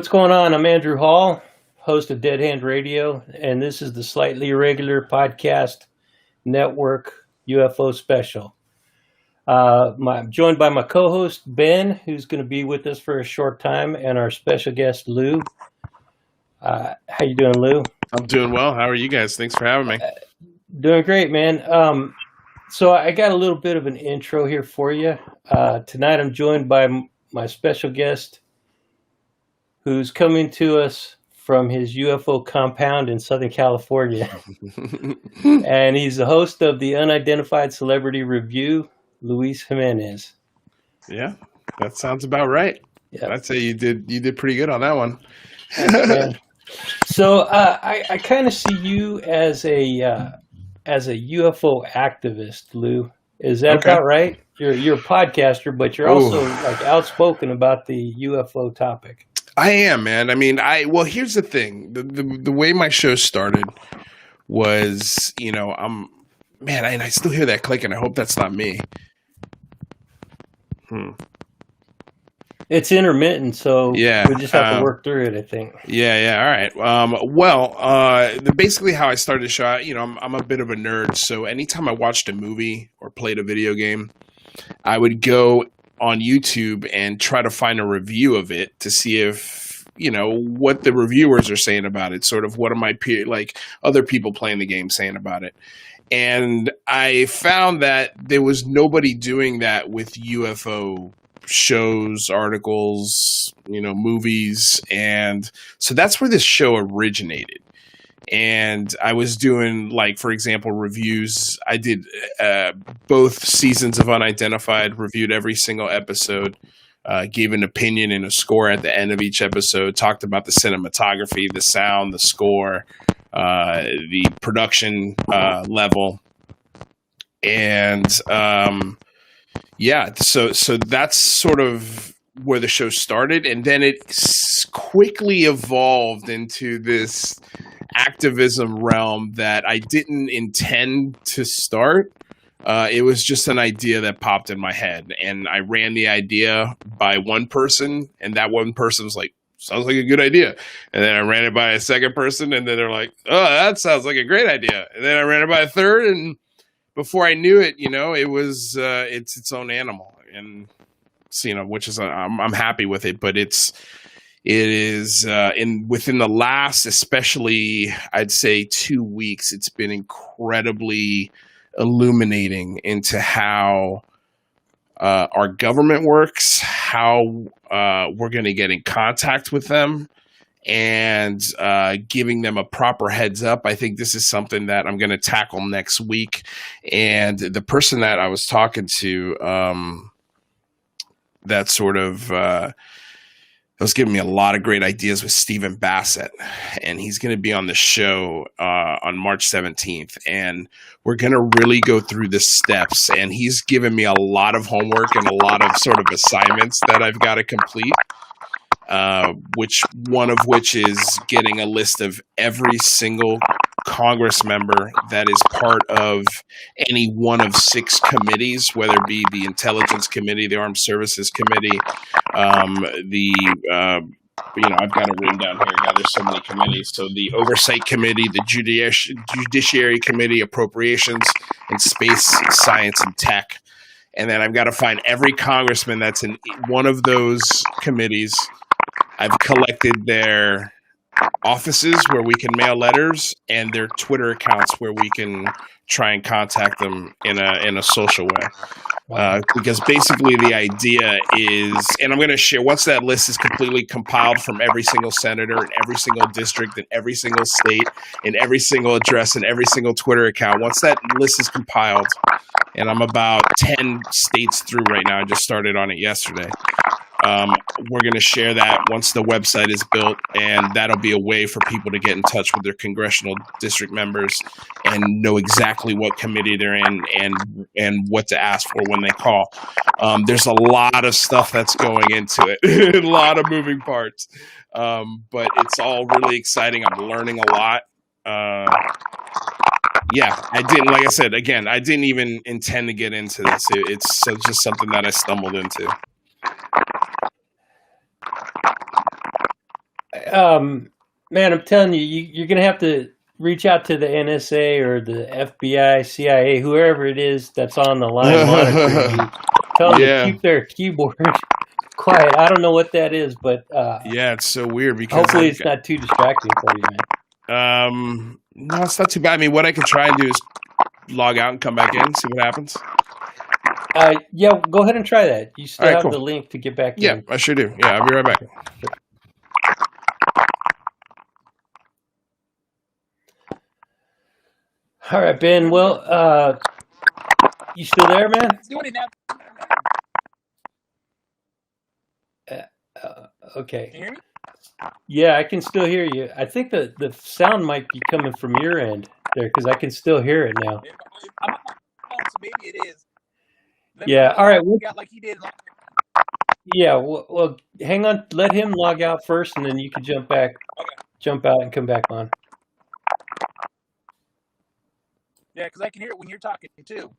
What's going on? I'm Andrew Hall, host of Dead Hand Radio, and this is the Slightly Irregular Podcast Network UFO Special. I'm joined by my co-host, Ben, who's going to be with us for a short time, and our special guest, Lou. How you doing, Lou? I'm doing well. How are you guys? Thanks for having me. Doing great, man. So I got a little bit of an intro here for you. Tonight I'm joined by my special guest, who's coming to us from his UFO compound in Southern California. And he's the host of the Unidentified Celebrity Review, Luis Jimenez. Yeah, that sounds about right. Yep. I'd say you did pretty good on that one. So I kind of see you as a UFO activist, Lou. Is that about right? You're a podcaster, but you're also like outspoken about the UFO topic. I am, man. I mean, here's the thing. The way my show started was, and I still hear that clicking. I hope that's not me. It's intermittent, so we just have to work through it, I think. Yeah, all right. Basically how I started the show, I'm a bit of a nerd, so anytime I watched a movie or played a video game, I would go on YouTube and try to find a review of it to see if, what the reviewers are saying about it, sort of what are my other people playing the game saying about it. And I found that there was nobody doing that with UFO shows, articles, movies. And so that's where this show originated. And I was doing, for example, reviews. I did both seasons of Unidentified, reviewed every single episode, gave an opinion and a score at the end of each episode, talked about the cinematography, the sound, the score, the production level. And so that's sort of where the show started. And then it quickly evolved into this activism realm that I didn't intend to start. It was just an idea that popped in my head, and I ran the idea by one person, and that one person was like, sounds like a good idea. And then I ran it by a second person, and then they're like, oh, that sounds like a great idea. And then I ran it by a third, and before I knew it, it was it's its own animal, and which is I'm happy with it, but it is within the last, especially I'd say 2 weeks, it's been incredibly illuminating into how our government works, how we're going to get in contact with them, and giving them a proper heads up. I think this is something that I'm going to tackle next week. And the person that I was talking to, that sort of was giving me a lot of great ideas with Stephen Bassett, and he's going to be on the show on March 17th, and we're going to really go through the steps, and he's given me a lot of homework and a lot of sort of assignments that I've got to complete, one of which is getting a list of every single Congress member that is part of any one of 6 committees, whether it be the Intelligence Committee, the Armed Services Committee, I've got it written down here. God, there's so many committees. So the Oversight Committee, the Judiciary Committee, Appropriations, and Space, Science, and Tech. And then I've got to find every congressman that's in one of those committees. I've collected their offices where we can mail letters and their Twitter accounts where we can try and contact them in a social way. Because basically the idea is, and I'm going to share, once that list is completely compiled from every single senator in every single district in every single state in every single address in every single Twitter account, once that list is compiled, and I'm about 10 states through right now, I just started on it yesterday. We're going to share that once the website is built, and that'll be a way for people to get in touch with their congressional district members and know exactly what committee they're in and what to ask for when they call. There's a lot of stuff that's going into it, a lot of moving parts, but it's all really exciting. I'm learning a lot. I didn't, like I said, again, I didn't even intend to get into this. It's just something that I stumbled into. Man, I'm telling you, you're going to have to reach out to the NSA or the FBI, CIA, whoever it is that's on the line monitoring you. Tell them to keep their keyboard quiet. I don't know what that is, but yeah, it's so weird because hopefully it's not too distracting for you, man. No, it's not too bad. I mean, what I can try and do is log out and come back in, see what happens. Yeah, go ahead and try that. You still have cool. the link to get back in. Yeah, I sure do. Yeah, I'll be right back. All right, Ben. Well, you still there, man? Doing it now. Okay. Can you hear me? Yeah, I can still hear you. I think the sound might be coming from your end there because I can still hear it now. I'm on my phone, so maybe it is. Yeah. All right. Like he did. Yeah. Well, hang on. Let him log out first, and then you can jump out and come back on. Yeah, because I can hear it when you're talking too.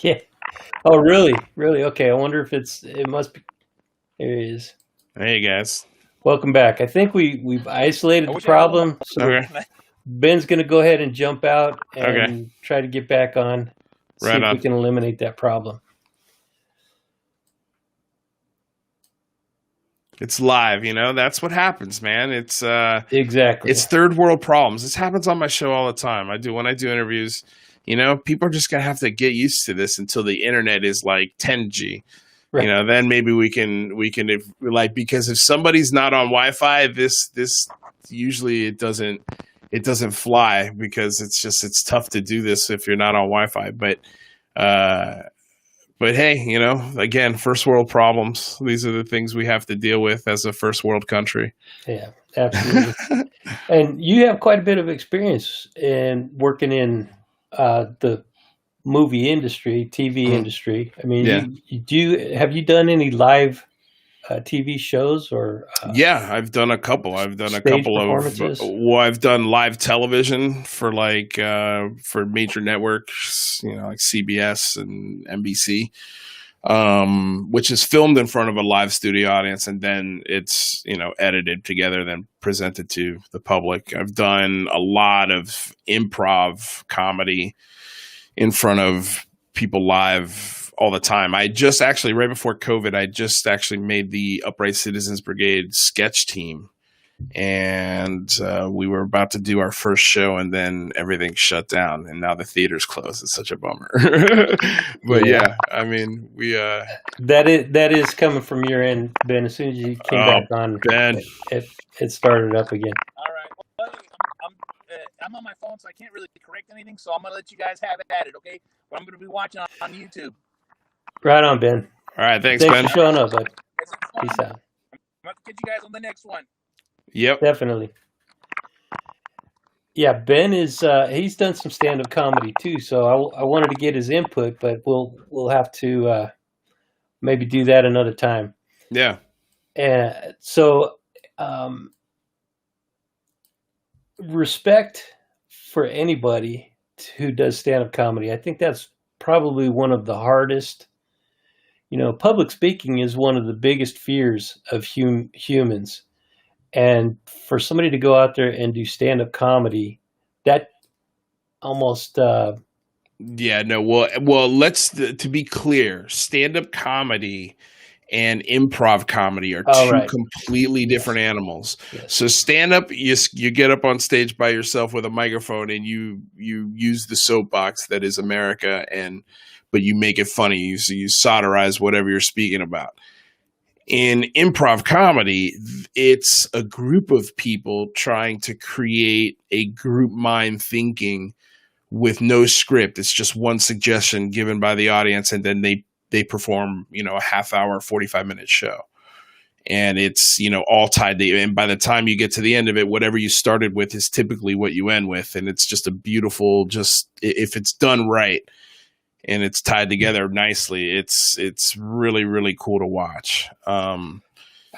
Yeah. Oh, really? Really? Okay. I wonder if it must be. There it is. Hey, guys. Welcome back. I think we've isolated the problem. So Ben's going to go ahead and jump out and try to get back on. See if we can eliminate that problem. It's live, that's what happens, man. It's exactly. It's third world problems. This happens on my show all the time. When I do interviews, people are just gonna have to get used to this until the internet is like 10G. Right. Then maybe we can because if somebody's not on Wi-Fi, this usually it doesn't fly because it's tough to do this if you're not on Wi-Fi. But hey, again, first world problems. These are the things we have to deal with as a first world country. Yeah, absolutely. And you have quite a bit of experience in working in the movie industry, TV industry. I mean, have you done any live TV shows or? Yeah, I've done a couple. I've done a couple of. Well, I've done live television for for major networks, like CBS and NBC, which is filmed in front of a live studio audience, and then it's edited together, then presented to the public. I've done a lot of improv comedy in front of people live all the time. I just actually, right before COVID, made the Upright Citizens Brigade sketch team. And we were about to do our first show, and then everything shut down, and now the theater's closed. It's such a bummer. But yeah, I mean, we that is coming from your end, Ben. As soon as you came back on, Ben, it started up again. All right. Well, I'm on my phone, so I can't really correct anything. So I'm gonna let you guys have it at it, okay? But I'm gonna be watching on YouTube. Right on, Ben. All right, thanks Ben. Thanks for showing up, bud. Peace out. I'm gonna get you guys on the next one. Yep, definitely. Yeah, Ben is he's done some stand-up comedy too, so I wanted to get his input, but we'll have to maybe do that another time. Yeah. So respect for anybody who does stand-up comedy. I think that's probably one of the hardest. Public speaking is one of the biggest fears of humans. And for somebody to go out there and do stand-up comedy, that almost yeah, no, well, let's to be clear, stand-up comedy and improv comedy are two completely different animals. Yes. So stand-up, you get up on stage by yourself with a microphone and you use the soapbox that is America, but you make it funny. You satirize whatever you're speaking about. In improv comedy, it's a group of people trying to create a group mind thinking with no script. It's just one suggestion given by the audience, and then they perform, a half-hour, 45-minute show. And it's, all tied to, and by the time you get to the end of it, whatever you started with is typically what you end with. And it's just a beautiful, if it's done right and it's tied together nicely, it's really, really cool to watch. I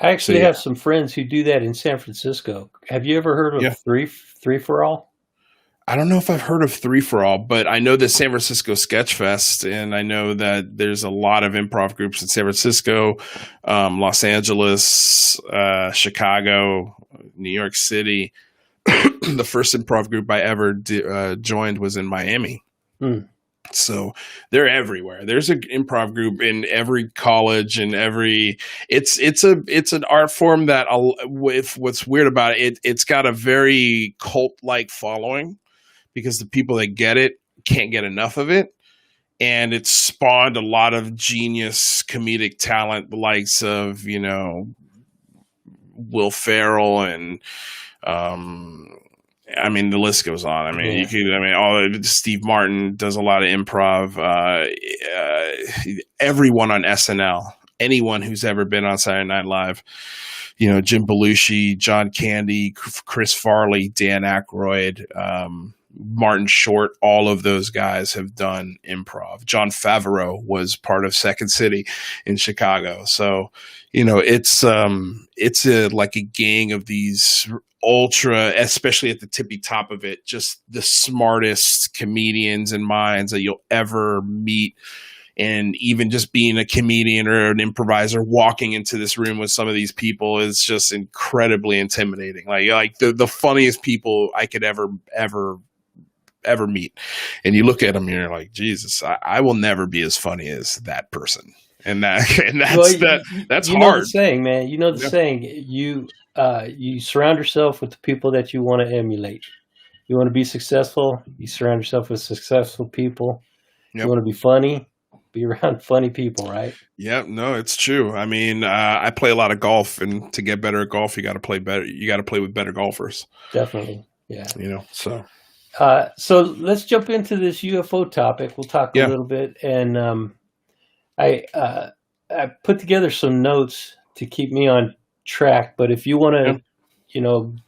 actually have some friends who do that in San Francisco. Have you ever heard of Three for All? I don't know if I've heard of Three for All, but I know the San Francisco Sketch Fest, and I know that there's a lot of improv groups in San Francisco, Los Angeles, Chicago, New York City. The first improv group I ever joined was in Miami. So they're everywhere. There's an improv group in every college and it's an art form that what's weird about it, it's got a very cult-like following because the people that get it can't get enough of it. And it's spawned a lot of genius comedic talent, the likes of, Will Ferrell and, I mean, the list goes on. I mean, Steve Martin does a lot of improv. Everyone on SNL, anyone who's ever been on Saturday Night Live, Jim Belushi, John Candy, Chris Farley, Dan Aykroyd, Martin Short, all of those guys have done improv. Jon Favreau was part of Second City in Chicago. So, it's like a gang of these ultra, especially at the tippy top of it, just the smartest comedians and minds that you'll ever meet. And even just being a comedian or an improviser walking into this room with some of these people is just incredibly intimidating. Like the funniest people I could ever meet. And you look at them and you're like, Jesus, I will never be as funny as that person. And that's you hard. Know the saying, man. You know the saying. You surround yourself with the people that you want to emulate. You want to be successful, you surround yourself with successful people. Yep. You want to be funny, be around funny people, right? Yeah, no, it's true. I mean, I play a lot of golf, and to get better at golf, you got to play better. You got to play with better golfers. Definitely, yeah. So. So let's jump into this UFO topic. We'll talk a little bit, and I put together some notes to keep me on track. But if you want to,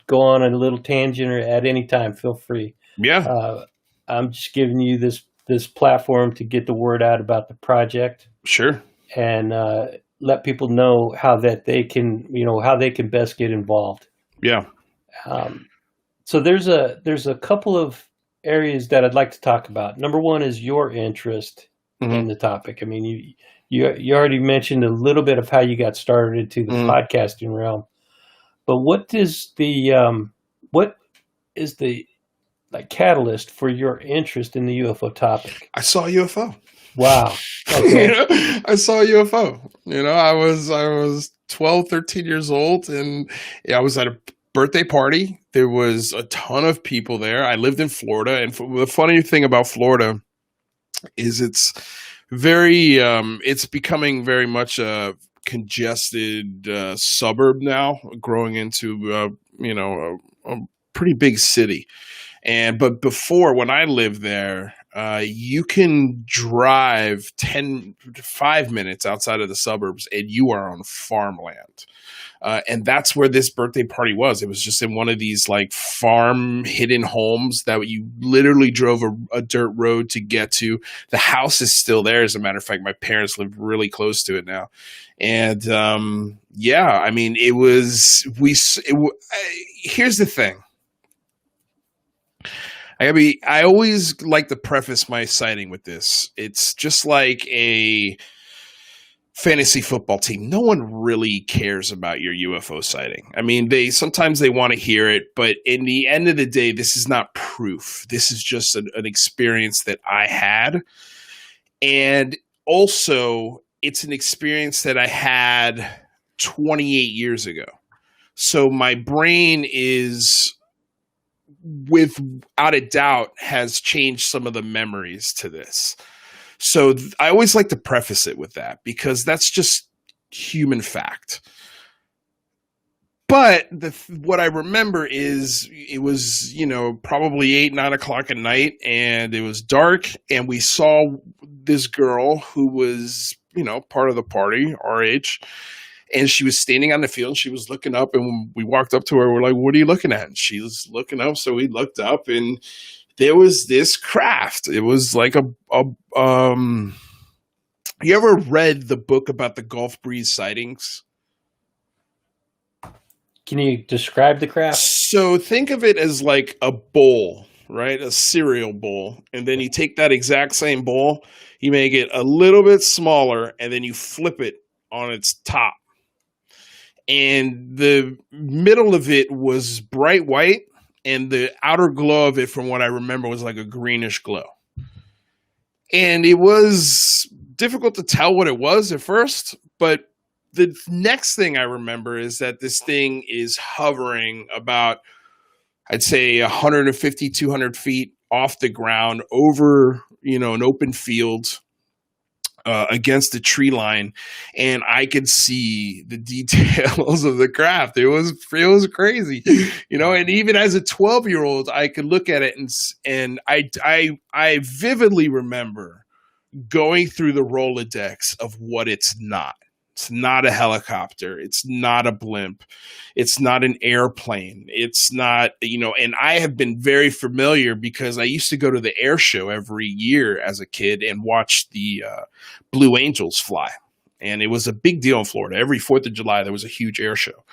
go on a little tangent or at any time, feel free. Yeah. I'm just giving you this platform to get the word out about the project. Sure. And let people know how they can best get involved. Yeah. So there's a couple of areas that I'd like to talk about. Number one is your interest in the topic. I mean, you already mentioned a little bit of how you got started into the podcasting realm, but what is the catalyst for your interest in the UFO topic? I saw a UFO. Wow. Okay. I saw a UFO. I was 12, 13 years old, and I was at a birthday party. There was a ton of people there. I lived in Florida, and the funny thing about Florida is it's becoming very much a congested suburb now, growing into a pretty big city. But before, when I lived there, you can drive 5 minutes outside of the suburbs and you are on farmland. And that's where this birthday party was. It was just in one of these like farm hidden homes that you literally drove a dirt road to get to. The house is still there. As a matter of fact, my parents live really close to it now. And I mean, here's the thing. I always like to preface my sighting with this. It's just like a fantasy football team. No one really cares about your UFO sighting. I mean, sometimes they want to hear it, but in the end of the day, this is not proof. This is just an experience that I had. And also, it's an experience that I had 28 years ago. So my brain is, without a doubt, has changed some of the memories to this. So I always like to preface it with that because that's just human fact. But what I remember is it was, probably 8, 9 o'clock at night, and it was dark, and we saw this girl who was, part of the party, our age, and she was standing on the field, and she was looking up, and when we walked up to her, we're like, "What are you looking at?" And she was looking up, so we looked up, and there was this craft. It was like you ever read the book about the Gulf Breeze sightings? Can you describe the craft? So think of it as like a bowl, right? A cereal bowl. And then you take that exact same bowl, you make it a little bit smaller, and then you flip it on its top. And the middle of it was bright white, and the outer glow of it, from what I remember, was like a greenish glow. And it was difficult to tell what it was at first, but the next thing I remember is that this thing is hovering about, I'd say 150, 200 feet off the ground over, an open field against the tree line. And I could see the details of the craft. It was crazy, and even as a 12-year-old, I could look at it and I vividly remember going through the Rolodex of what it's not. It's not a helicopter. It's not a blimp. It's not an airplane. It's not, and I have been very familiar because I used to go to the air show every year as a kid and watch the Blue Angels fly. And it was a big deal in Florida. Every 4th of July, there was a huge air show.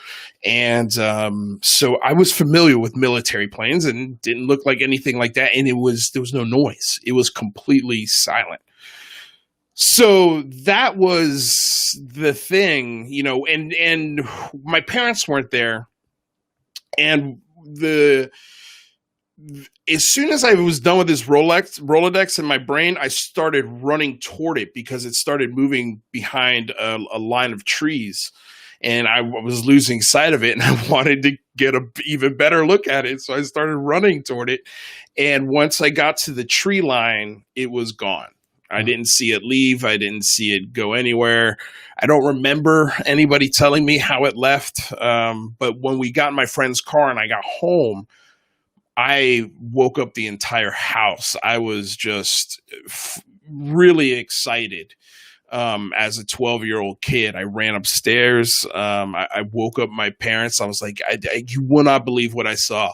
And so I was familiar with military planes, and it didn't look like anything like that. And there was no noise. It was completely silent. So that was the thing, and my parents weren't there. And as soon as I was done with this Rolodex in my brain, I started running toward it because it started moving behind a line of trees, and I was losing sight of it, and I wanted to get an even better look at it. So I started running toward it. And once I got to the tree line, it was gone. I didn't see it leave. I didn't see it go anywhere. I don't remember anybody telling me how it left. But when we got in my friend's car and I got home, I woke up the entire house. I was just really excited. As a 12-year-old kid, I ran upstairs. I woke up my parents. I was like, you will not believe what I saw.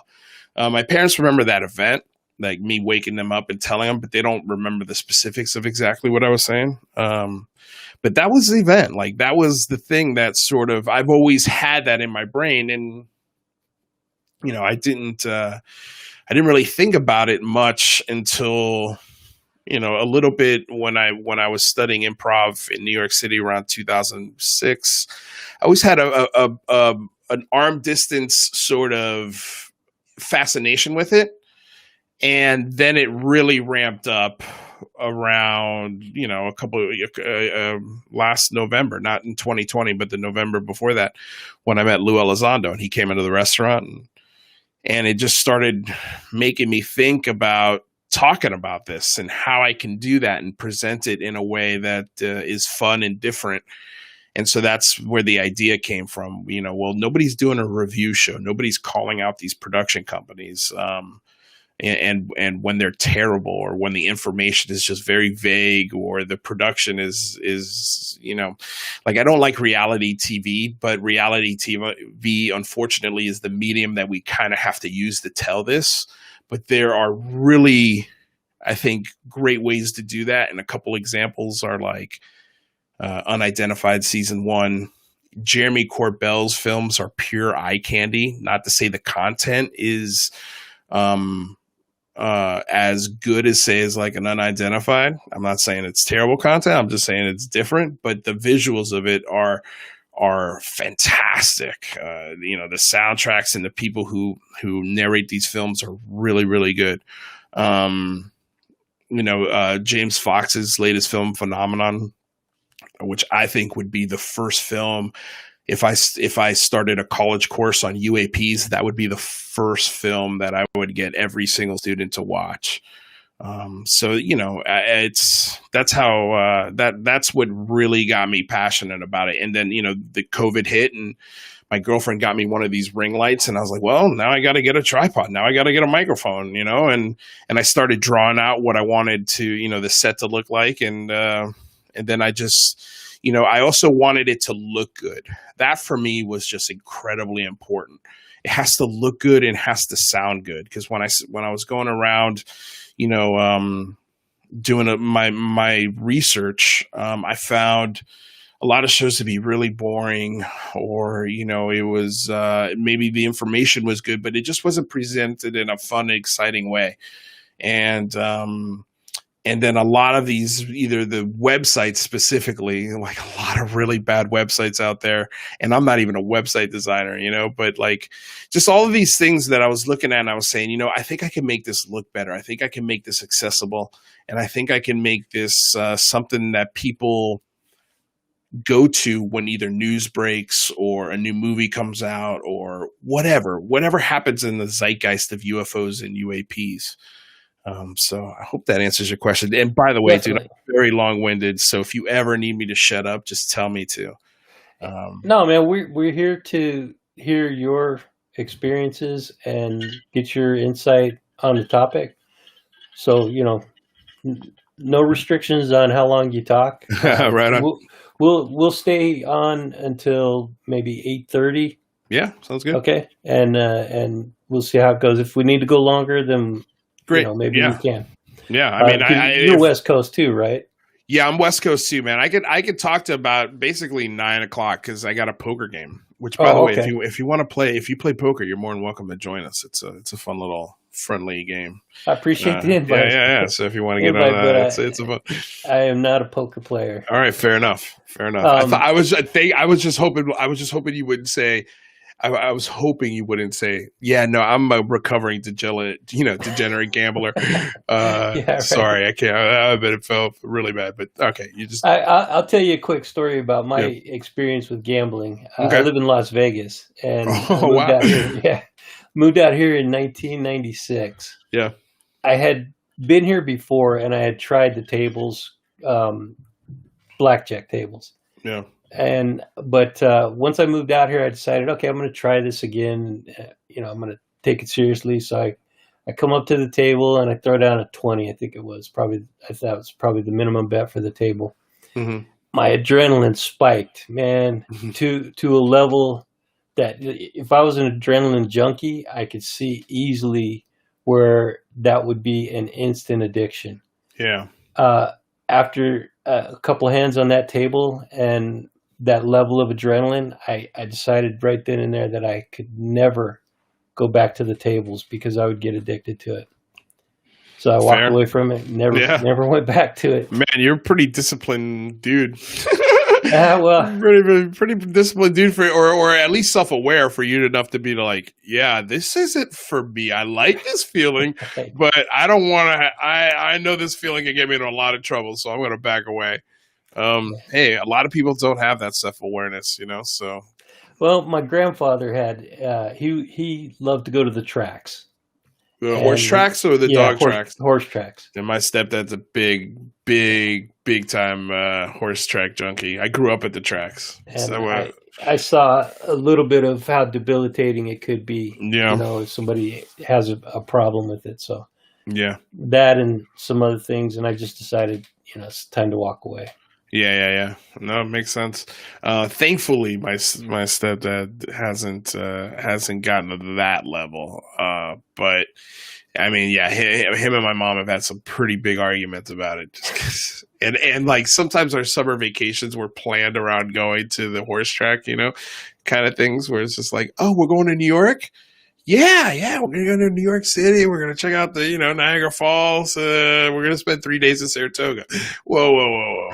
My parents remember that event, like me waking them up and telling them, but they don't remember the specifics of exactly what I was saying. But that was the event. Like, that was the thing that sort of, I've always had that in my brain. And, I didn't really think about it much until, a little bit when I was studying improv in New York City around 2006. I always had an arm distance sort of fascination with it. And then it really ramped up around, last November, not in 2020, but the November before that, when I met Lou Elizondo, and he came into the restaurant, and it just started making me think about talking about this and how I can do that and present it in a way that is fun and different. And so that's where the idea came from. Nobody's doing a review show. Nobody's calling out these production companies. And when they're terrible, or when the information is just very vague, or the production is like, I don't like reality TV, but reality TV, unfortunately, is the medium that we kind of have to use to tell this. But there are really, I think, great ways to do that. And a couple examples are like Unidentified Season 1. Jeremy Corbell's films are pure eye candy. Not to say the content is as good as, say, as like an Unidentified. I'm not saying it's terrible content. I'm just saying it's different, but the visuals of it are fantastic. The soundtracks and the people who narrate these films are really, really good. James Fox's latest film, Phenomenon, which I think would be the first film. If I started a college course on UAPs, that would be the first film that I would get every single student to watch. That's what really got me passionate about it. And then, the COVID hit, and my girlfriend got me one of these ring lights, and I was like, well, now I got to get a tripod. Now I got to get a microphone, and I started drawing out what I wanted to, the set to look like. And then I just, I also wanted it to look good. That for me was just incredibly important. It has to look good and has to sound good. Because when I was going around, doing my research, I found a lot of shows to be really boring, or, you know, it was maybe the information was good, but it just wasn't presented in a fun, exciting way. And then a lot of these, either the websites specifically, like a lot of really bad websites out there. And I'm not even a website designer, you know, but like just all of these things that I was looking at and I was saying, you know, I think I can make this look better. I think I can make this accessible. And I think I can make this something that people go to when either news breaks or a new movie comes out or whatever happens in the zeitgeist of UFOs and UAPs. So I hope that answers your question. And by the way, Definitely. dude, I'm very long-winded. So if you ever need me to shut up, just tell me to. No, man, we're here to hear your experiences and get your insight on the topic. So, you know, no restrictions on how long you talk. Right on. We'll stay on until maybe 8:30. Yeah, sounds good. Okay, and we'll see how it goes. If we need to go longer, then Great. you know, maybe we can. Yeah, I mean, you're West Coast too, right? Yeah, I'm West Coast too, man. I could talk to about basically 9 o'clock because I got a poker game. Which, by the way, if you want to play, if you play poker, you're more than welcome to join us. It's a fun little friendly game. I appreciate the invite. Yeah. So if you want to get on that, it's a fun. I am not a poker player. All right, fair enough. I was just hoping you wouldn't say. I was hoping you wouldn't say, yeah, no, I'm a recovering degenerate gambler. Yeah, right. Sorry, I can't. I bet it felt really bad, but okay. You just. I'll tell you a quick story about my experience with gambling. Okay. I live in Las Vegas and moved out here in 1996. Yeah. I had been here before and I had tried the tables, blackjack tables. Yeah. But once I moved out here, I decided, okay, I'm going to try this again. You know, I'm going to take it seriously. So I come up to the table and I throw down a 20. I think it was probably the minimum bet for the table. Mm-hmm. My adrenaline spiked, man, to a level that if I was an adrenaline junkie, I could see easily where that would be an instant addiction. Yeah. After a couple of hands on that table and that level of adrenaline, I decided right then and there that I could never go back to the tables because I would get addicted to it. So I walked away from it, never went back to it. Man, you're a pretty disciplined dude. Well, pretty disciplined dude or at least self-aware for you enough to be like, yeah, this isn't for me. I like this feeling, but I don't want to. I know this feeling can get me into a lot of trouble, so I'm going to back away. Hey, a lot of people don't have that self-awareness, you know. So, well, my grandfather had. He loved to go to the tracks. The horse tracks or the dog tracks? Horse tracks. And my stepdad's a big time horse track junkie. I grew up at the tracks. And So I saw a little bit of how debilitating it could be. Yeah. You know, if somebody has a problem with it. So yeah, that and some other things, and I just decided, you know, it's time to walk away. Yeah. No, it makes sense. Thankfully, my stepdad hasn't gotten to that level. But I mean, yeah, him and my mom have had some pretty big arguments about it. Just 'cause, and like sometimes our summer vacations were planned around going to the horse track, you know, kind of things where it's just like, oh, we're going to New York. Yeah, we're gonna go to New York City. We're gonna check out the, you know, Niagara Falls. We're gonna spend 3 days in Saratoga. Whoa!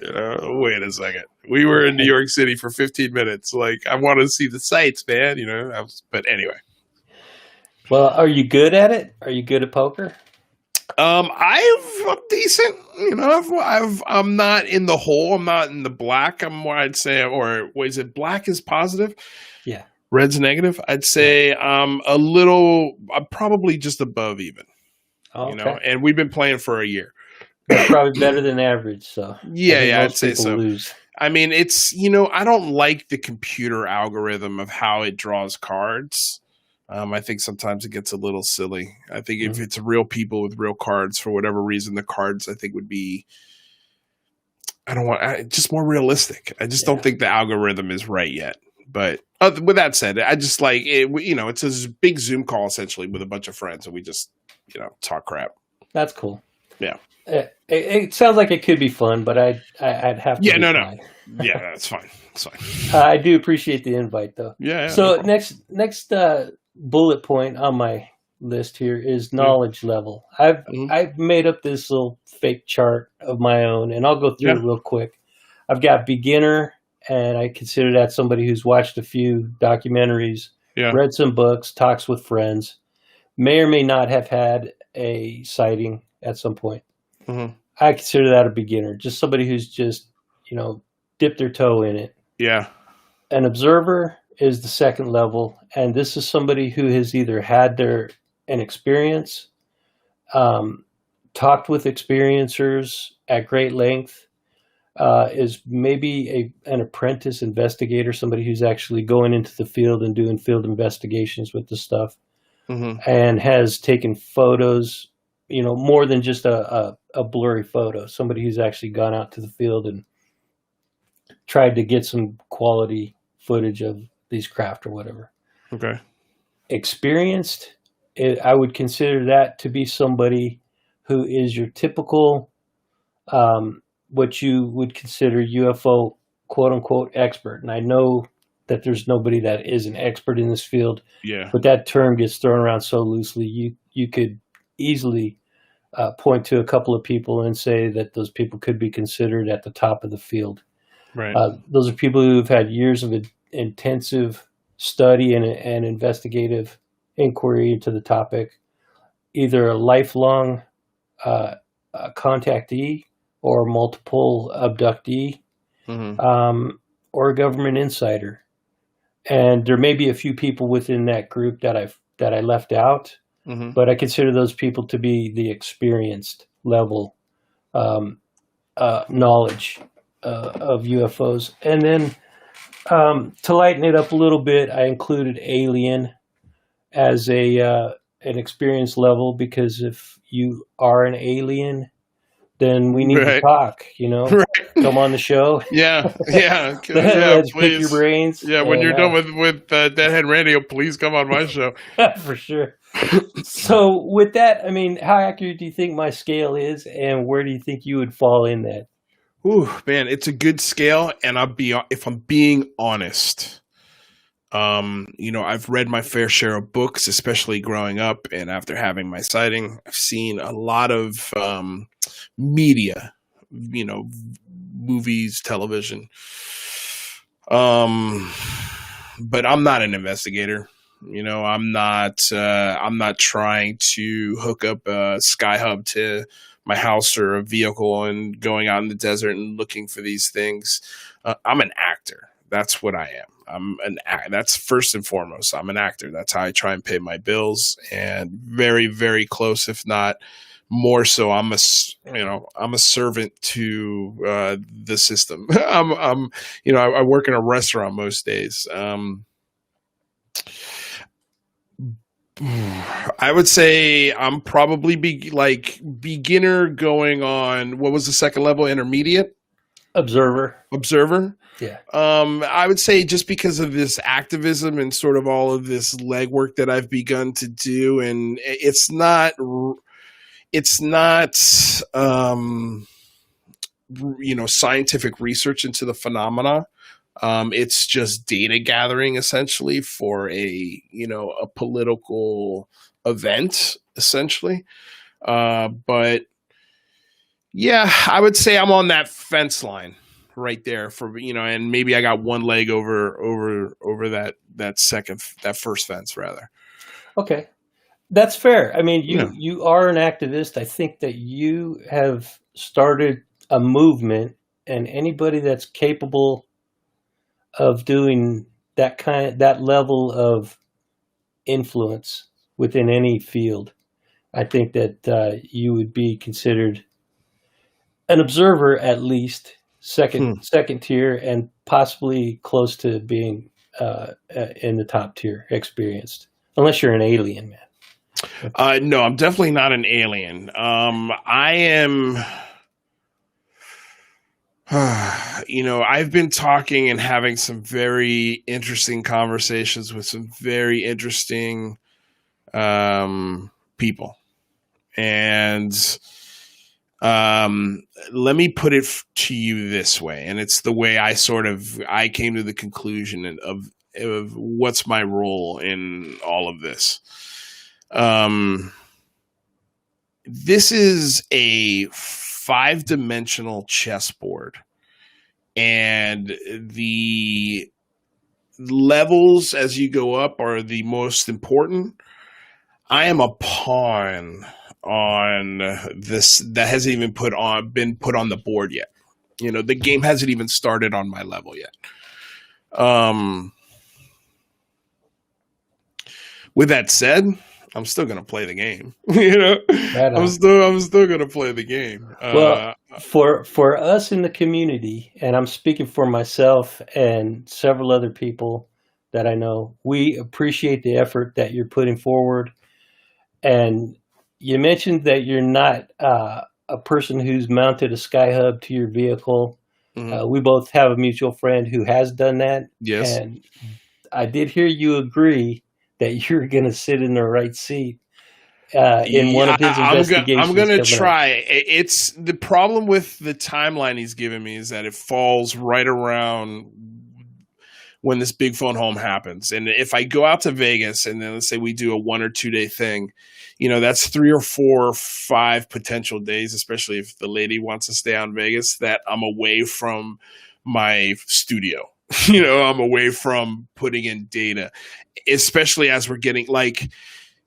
You know, wait a second. We were in New York City for 15 minutes. Like, I want to see the sights, man. You know, but anyway. Well, are you good at it? Are you good at poker? I'm decent. You know, I'm not in the hole. I'm not in the black. I'm more, I'd say, or is it black is positive? Yeah. Red's negative. I'd say I'm probably just above even. Oh, you know, and we've been playing for a year. That's probably better than average. So yeah, I'd say so. Lose. I mean, it's, you know, I don't like the computer algorithm of how it draws cards. I think sometimes it gets a little silly. I think if it's real people with real cards, for whatever reason, the cards I think would be, just more realistic. I just don't think the algorithm is right yet. But with that said, I just like it. You know, it's a big Zoom call essentially with a bunch of friends, and we just, you know, talk crap. That's cool. Yeah. It sounds like it could be fun, but I'd have to. Yeah, no. decline. Yeah, that's fine. It's fine. I do appreciate the invite, though. Yeah. So no problem. next bullet point on my list here is knowledge level. I've made up this little fake chart of my own, and I'll go through it real quick. I've got beginner, and I consider that somebody who's watched a few documentaries, read some books, talks with friends, may or may not have had a sighting at some point. I consider that a beginner, just somebody who's just, dipped their toe in it. Yeah. An observer is the second level, and this is somebody who has either had an experience, talked with experiencers at great length, is maybe an apprentice investigator, somebody who's actually going into the field and doing field investigations with the stuff, and has taken photos, more than just a blurry photo, somebody who's actually gone out to the field and tried to get some quality footage of these craft or whatever. Okay. Experienced, I would consider that to be somebody who is your typical, what you would consider UFO quote unquote expert. And I know that there's nobody that is an expert in this field, but that term gets thrown around so loosely. You could easily point to a couple of people and say that those people could be considered at the top of the field. Right. Those are people who've had years of intensive study and investigative inquiry into the topic, either a lifelong contactee or multiple abductee, or a government insider. And there may be a few people within that group that I left out, but I consider those people to be the experienced level knowledge of UFOs. And then to lighten it up a little bit, I included alien as an experience level, because if you are an alien, then we need to talk, come on the show. Yeah. Let's pick your brains. Yeah, when you're done with Deadhead Radio, please come on my show. For sure. So with that, I mean, how accurate do you think my scale is, and where do you think you would fall in that? Ooh, man, it's a good scale, and if I'm being honest, I've read my fair share of books, especially growing up, and after having my sighting, I've seen a lot of media, movies, television. But I'm not an investigator. I'm not trying to hook up a Skyhub to my house or a vehicle and going out in the desert and looking for these things. I'm an actor. That's what I am. That's first and foremost. I'm an actor. That's how I try and pay my bills, and very, very close, if not more so. I'm a servant to the system. I work in a restaurant most days. I would say I'm probably beginner going on. What was the second level? Intermediate? Observer. Yeah. I would say, just because of this activism and sort of all of this legwork that I've begun to do, and it's not scientific research into the phenomena. It's just data gathering, essentially, for a political event, essentially. But yeah, I would say I'm on that fence line right there and maybe I got one leg over that first fence, rather. Okay. That's fair. I mean, you are an activist. I think that you have started a movement, and anybody that's capable of doing that level of influence within any field, I think that you would be considered an observer, at least second tier, and possibly close to being in the top tier, experienced, unless you're an alien, man. No, I'm definitely not an alien. I am. I've been talking and having some very interesting conversations with some very interesting people. And Let me put it to you this way, and it's the way I came to the conclusion of what's my role in all of this. This is a 5-dimensional chessboard, and the levels as you go up are the most important. I am a pawn on this that hasn't even been put on the board yet. You know, the game hasn't even started on my level yet. With that said, I'm still gonna play the game. You know, I'm still gonna play the game. Well, for us in the community, and I'm speaking for myself and several other people that I know, we appreciate the effort that you're putting forward. And you mentioned that you're not a person who's mounted a sky hub to your vehicle. Mhm. We both have a mutual friend who has done that. Yes. And I did hear you agree that you're going to sit in the right seat in one of his investigations. I'm going to try. It's the problem with the timeline he's given me is that it falls right around when this big phone home happens. And if I go out to Vegas and then let's say we do a 1 or 2 day thing, you know, that's 3 or 4 or 5 potential days, especially if the lady wants to stay on Vegas, that I'm away from my studio. You know, I'm away from putting in data, especially as we're getting like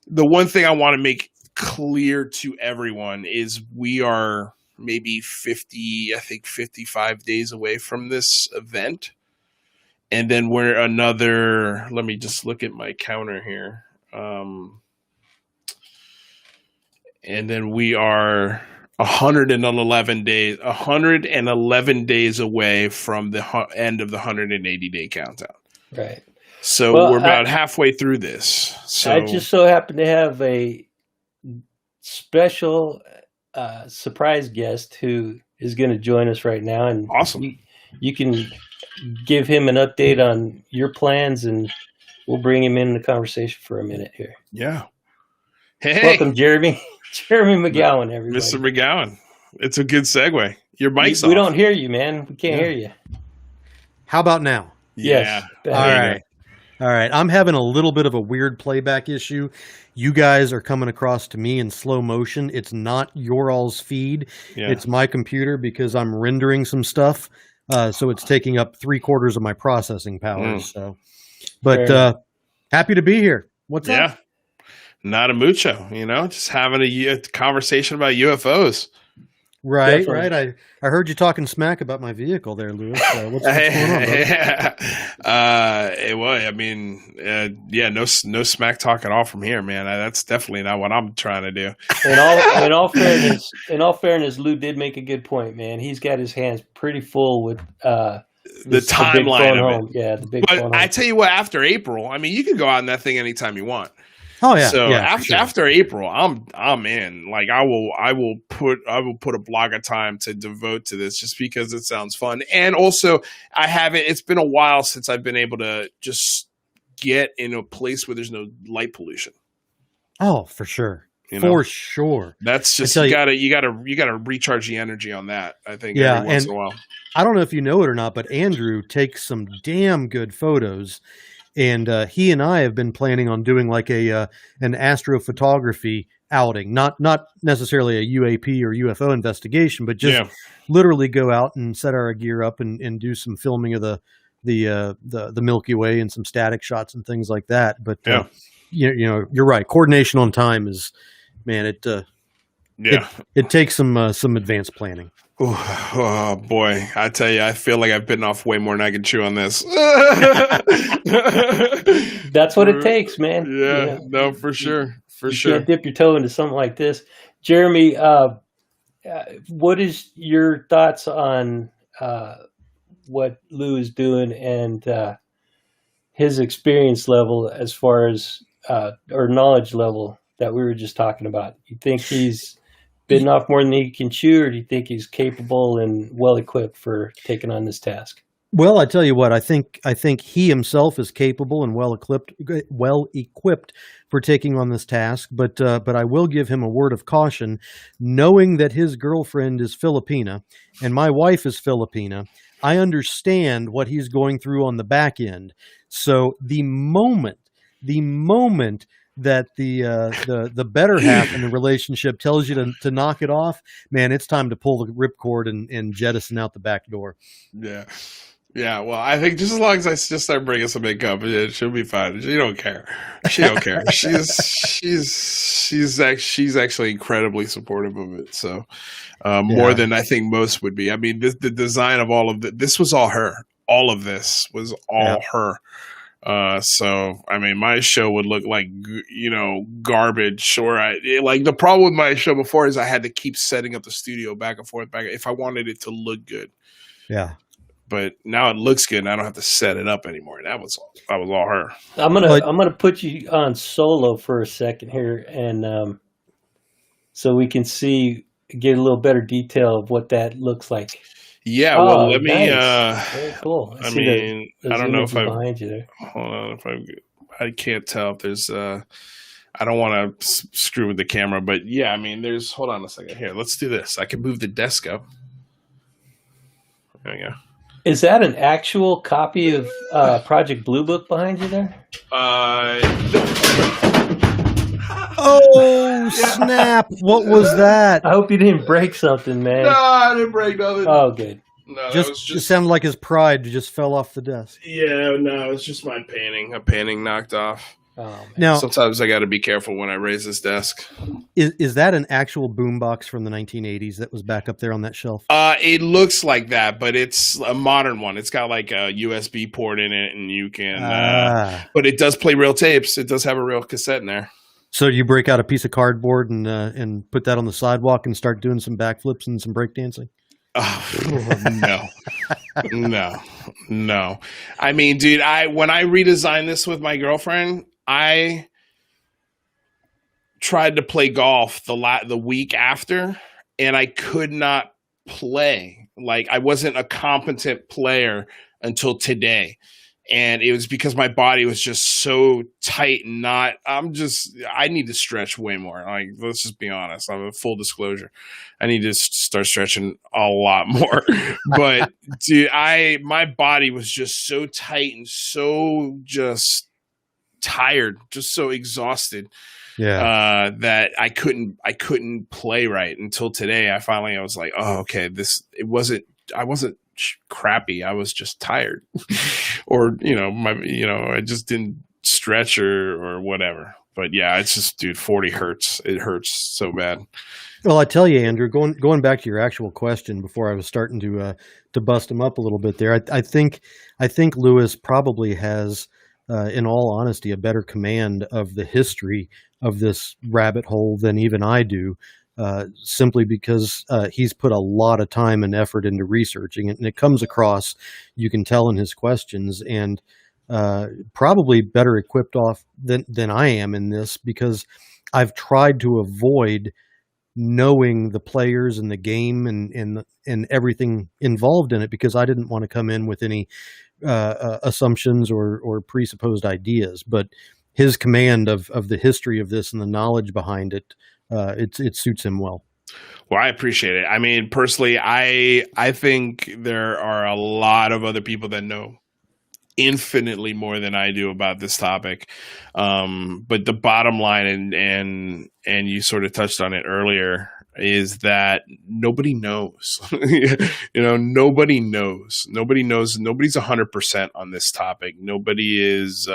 the one thing I want to make clear to everyone is we are maybe 55 days away from this event. And then we're another, let me just look at my counter here. And then we are 111 days away from the end of the 180-day countdown. Right. So we're about halfway through this. So I just so happen to have a special surprise guest who is going to join us right now. And awesome. You can give him an update on your plans, and we'll bring him in the conversation for a minute here. Yeah. Hey. Welcome, Jeremy. Jeremy McGowan, everybody. Mr. McGowan. It's a good segue. Your mic's off. We don't hear you, man. We can't hear you. How about now? Yes. All right. All right. I'm having a little bit of a weird playback issue. You guys are coming across to me in slow motion. It's not your all's feed. Yeah. It's my computer because I'm rendering some stuff. So it's taking up 3/4 of my processing power. So, but happy to be here. What's up? Yeah. Not a mucho, you know, just having a conversation about UFOs. Right, Definitely. right. I heard you talking smack about my vehicle there, Lewis. What's going on, brother? I mean, no smack talk at all from here, man. That's definitely not what I'm trying to do. In all fairness, Lou did make a good point, man. He's got his hands pretty full with the timeline of it. Yeah, the big phone home. But I tell you what, after April, I mean, you can go out in that thing anytime you want. Oh yeah. So yeah, after April, I'm in. Like I will put a block of time to devote to this just because it sounds fun. And also it's been a while since I've been able to just get in a place where there's no light pollution. Oh, for sure. You know? For sure. That's just you gotta recharge the energy on that, I think, every once in a while. I don't know if you know it or not, but Andrew takes some damn good photos. And he and I have been planning on doing like an astrophotography outing, not necessarily a UAP or UFO investigation, but just literally go out and set our gear up and do some filming of the Milky Way and some static shots and things like that. But you know, you're right. Coordination on time is, man, it takes some advanced planning. Oh boy, I tell you, I feel like I've bitten off way more than I can chew on this. That's what it takes, man. Yeah, no, for sure. You can't dip your toe into something like this. Jeremy, what is your thoughts on what Lou is doing and his experience level as far as or knowledge level that we were just talking about? You think he's bitten off more than he can chew, or do you think he's capable and well equipped for taking on this task? Well, I tell you what, I think he himself is capable and well equipped for taking on this task. But I will give him a word of caution, knowing that his girlfriend is Filipina and my wife is Filipina. I understand what he's going through on the back end. So the moment that the better half in the relationship tells you to knock it off, man, it's time to pull the ripcord and jettison out the back door. Yeah. Yeah, well, I think just as long as I just start bringing some makeup, she'll be fine. She don't care. She don't care. She's actually incredibly supportive of it. So more than I think most would be. I mean, the design of all of this was all her. All of this was all her. So I mean, my show would look like garbage. Or like the problem with my show before is I had to keep setting up the studio back and forth if I wanted it to look good. Yeah. But now it looks good, and I don't have to set it up anymore. That was all her. I'm gonna put you on solo for a second here, and so we can get a little better detail of what that looks like. Yeah, well, let me. Nice. Very cool. I mean, I don't know if I behind you there. Hold on, I can't tell if there's. I don't want to screw with the camera, but yeah, I mean, there's. Hold on a second. Here, let's do this. I can move the desk up. There we go. Is that an actual copy of Project Blue Book behind you there? Oh, snap. What was that? I hope you didn't break something, man. No, I didn't break nothing. Oh, good. No, just sounded like his pride just fell off the desk. Yeah, no, it's just my painting. A painting knocked off. Oh, man. Now, sometimes I got to be careful when I raise this desk. Is that an actual boombox from the 1980s that was back up there on that shelf? It looks like that, but it's a modern one. It's got like a USB port in it, and you can. But it does play real tapes. It does have a real cassette in there. So you break out a piece of cardboard and put that on the sidewalk and start doing some backflips and some breakdancing? Oh, no. I mean, dude, when I redesigned this with my girlfriend, I tried to play golf the week after, and I could not play. Like, I wasn't a competent player until today. And it was because my body was just so tight and I need to stretch way more. Like, let's just be honest. I'm a full disclosure. I need to start stretching a lot more. But dude, my body was just so tight and so just tired, just so exhausted. Yeah. That I couldn't play right until today. I was like, oh, okay, I wasn't crappy. I was just tired, or I just didn't stretch or whatever. But yeah, it's just, dude, 40 hurts. It hurts so bad. Well, I tell you, Andrew, going back to your actual question before I was starting to bust him up a little bit there, I think Luis probably has, in all honesty, a better command of the history of this rabbit hole than even I do. Simply because he's put a lot of time and effort into researching it, and it comes across, you can tell in his questions, and probably better equipped than I am in this, because I've tried to avoid knowing the players and the game and everything involved in it, because I didn't want to come in with any assumptions or presupposed ideas. But his command of the history of this and the knowledge behind it, it suits him well. Well, I appreciate it. I mean, personally, I think there are a lot of other people that know infinitely more than I do about this topic. But the bottom line, and you sort of touched on it earlier, is that nobody knows. Nobody knows. Nobody knows. Nobody's 100% on this topic. Nobody is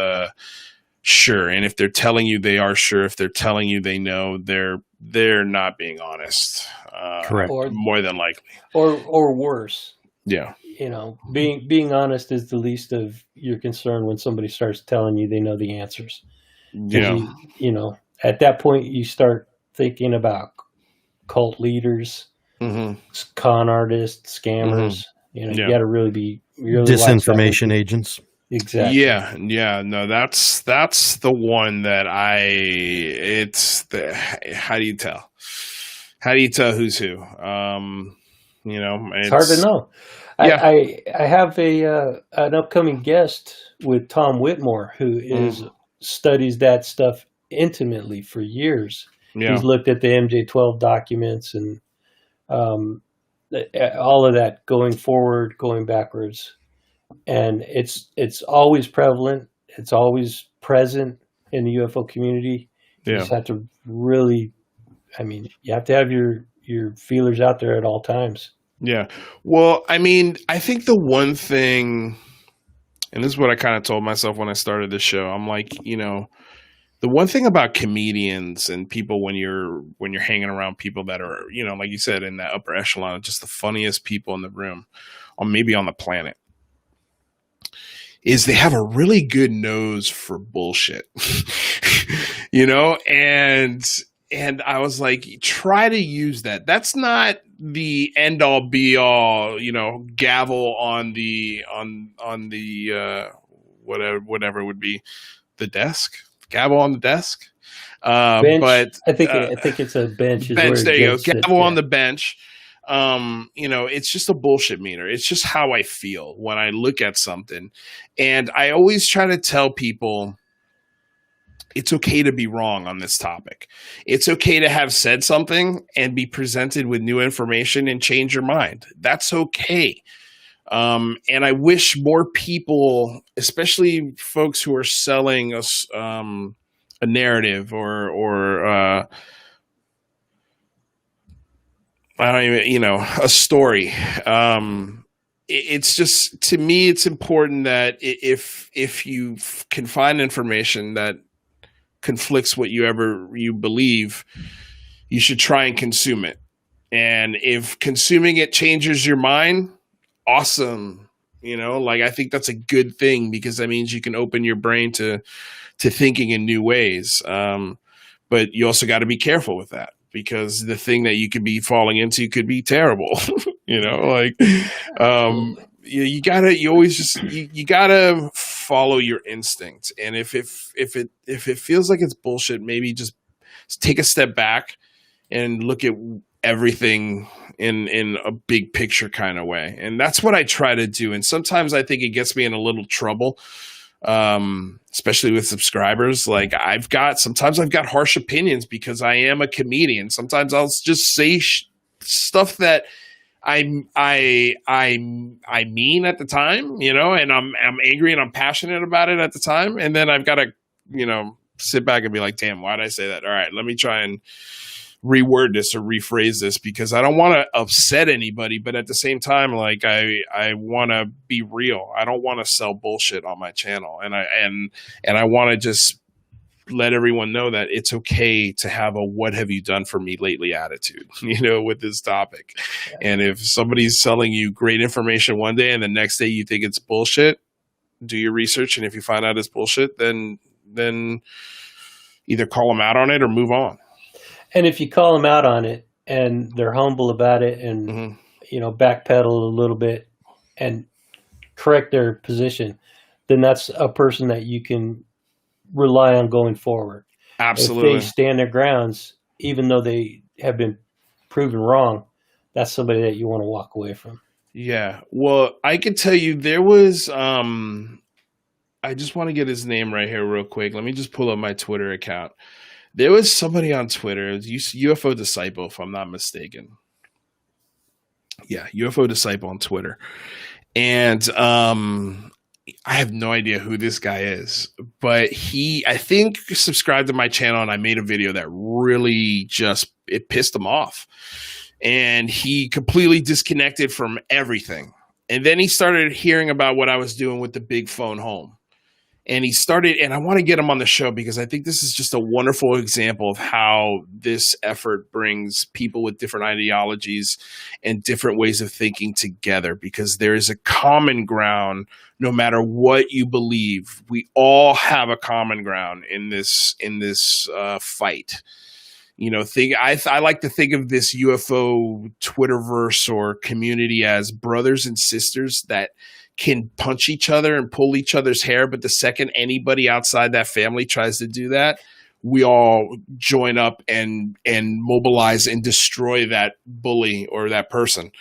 sure. And if they're telling you they are sure, if they're telling you they know, they're not being honest. Correct. More than likely. Or worse. Yeah. Being honest is the least of your concern when somebody starts telling you they know the answers. Yeah. At that point you start thinking about cult leaders, con artists, scammers. You got to really be disinformation agents. Exactly. Yeah. No, that's the one that how do you tell? How do you tell who's who? You know, It's hard to know. Yeah. I have an upcoming guest with Tom Whitmore who studies that stuff intimately for years. Yeah. He's looked at the MJ-12 documents and all of that going forward, going backwards, and it's always prevalent. It's always present in the UFO community. You just have to really, I mean, you have to have your feelers out there at all times. Yeah. Well, I mean, I think the one thing, and this is what I kind of told myself when I started this show, I'm like, you know, the one thing about comedians and people when you're hanging around people that are, you know, like you said, in that upper echelon, just the funniest people in the room, or maybe on the planet, is they have a really good nose for bullshit, you know? And I was like, try to use that. That's not the end all be all, you know, gavel on the whatever it would be, the desk, gavel on the desk. Bench. But I think it's a bench. Bench. There you go. Gavel on the bench. You know, it's just a bullshit meter. It's just how I feel when I look at something. And I always try to tell people it's okay to be wrong on this topic. It's okay to have said something and be presented with new information and change your mind. That's okay. And I wish more people, especially folks who are selling us a narrative or I don't even, you know, a story. It's just, to me, it's important that if you can find information that conflicts what you believe, you should try and consume it. And if consuming it changes your mind, awesome. You know, like, I think that's a good thing because that means you can open your brain to thinking in new ways. But you also got to be careful with that, because the thing that you could be falling into could be terrible. You know, like, you gotta follow your instinct. And if it feels like it's bullshit, maybe just take a step back and look at everything in a big picture kind of way. And that's what I try to do. And sometimes I think it gets me in a little trouble, especially with subscribers. Like, sometimes I've got harsh opinions because I am a comedian. Sometimes I'll just say stuff that I mean at the time, you know, and I'm angry and I'm passionate about it at the time. And then I've got to, you know, sit back and be like, damn, why did I say that? All right, let me try and reword this or rephrase this, because I don't want to upset anybody, but at the same time, like, I want to be real. I don't want to sell bullshit on my channel. And I want to just let everyone know that it's okay to have a "what have you done for me lately" attitude, you know, with this topic. Yeah. And if somebody's selling you great information one day and the next day you think it's bullshit, do your research. And if you find out it's bullshit, then either call them out on it or move on. And if you call them out on it and they're humble about it and, you know, backpedal a little bit and correct their position, then that's a person that you can rely on going forward. Absolutely. If they stand their grounds, even though they have been proven wrong, that's somebody that you want to walk away from. Yeah. Well, I can tell you there was, I just want to get his name right here real quick. Let me just pull up my Twitter account. There was somebody on Twitter, UFO Disciple, if I'm not mistaken. Yeah, UFO Disciple on Twitter. And I have no idea who this guy is, but I think, subscribed to my channel, and I made a video that really it pissed him off. And he completely disconnected from everything. And then he started hearing about what I was doing with the big phone home. And I want to get him on the show because I think this is just a wonderful example of how this effort brings people with different ideologies and different ways of thinking together, because there is a common ground no matter what you believe. We all have a common ground in this fight. You know, I like to think of this UFO Twitterverse or community as brothers and sisters that can punch each other and pull each other's hair, but the second anybody outside that family tries to do that, we all join up and mobilize and destroy that bully or that person.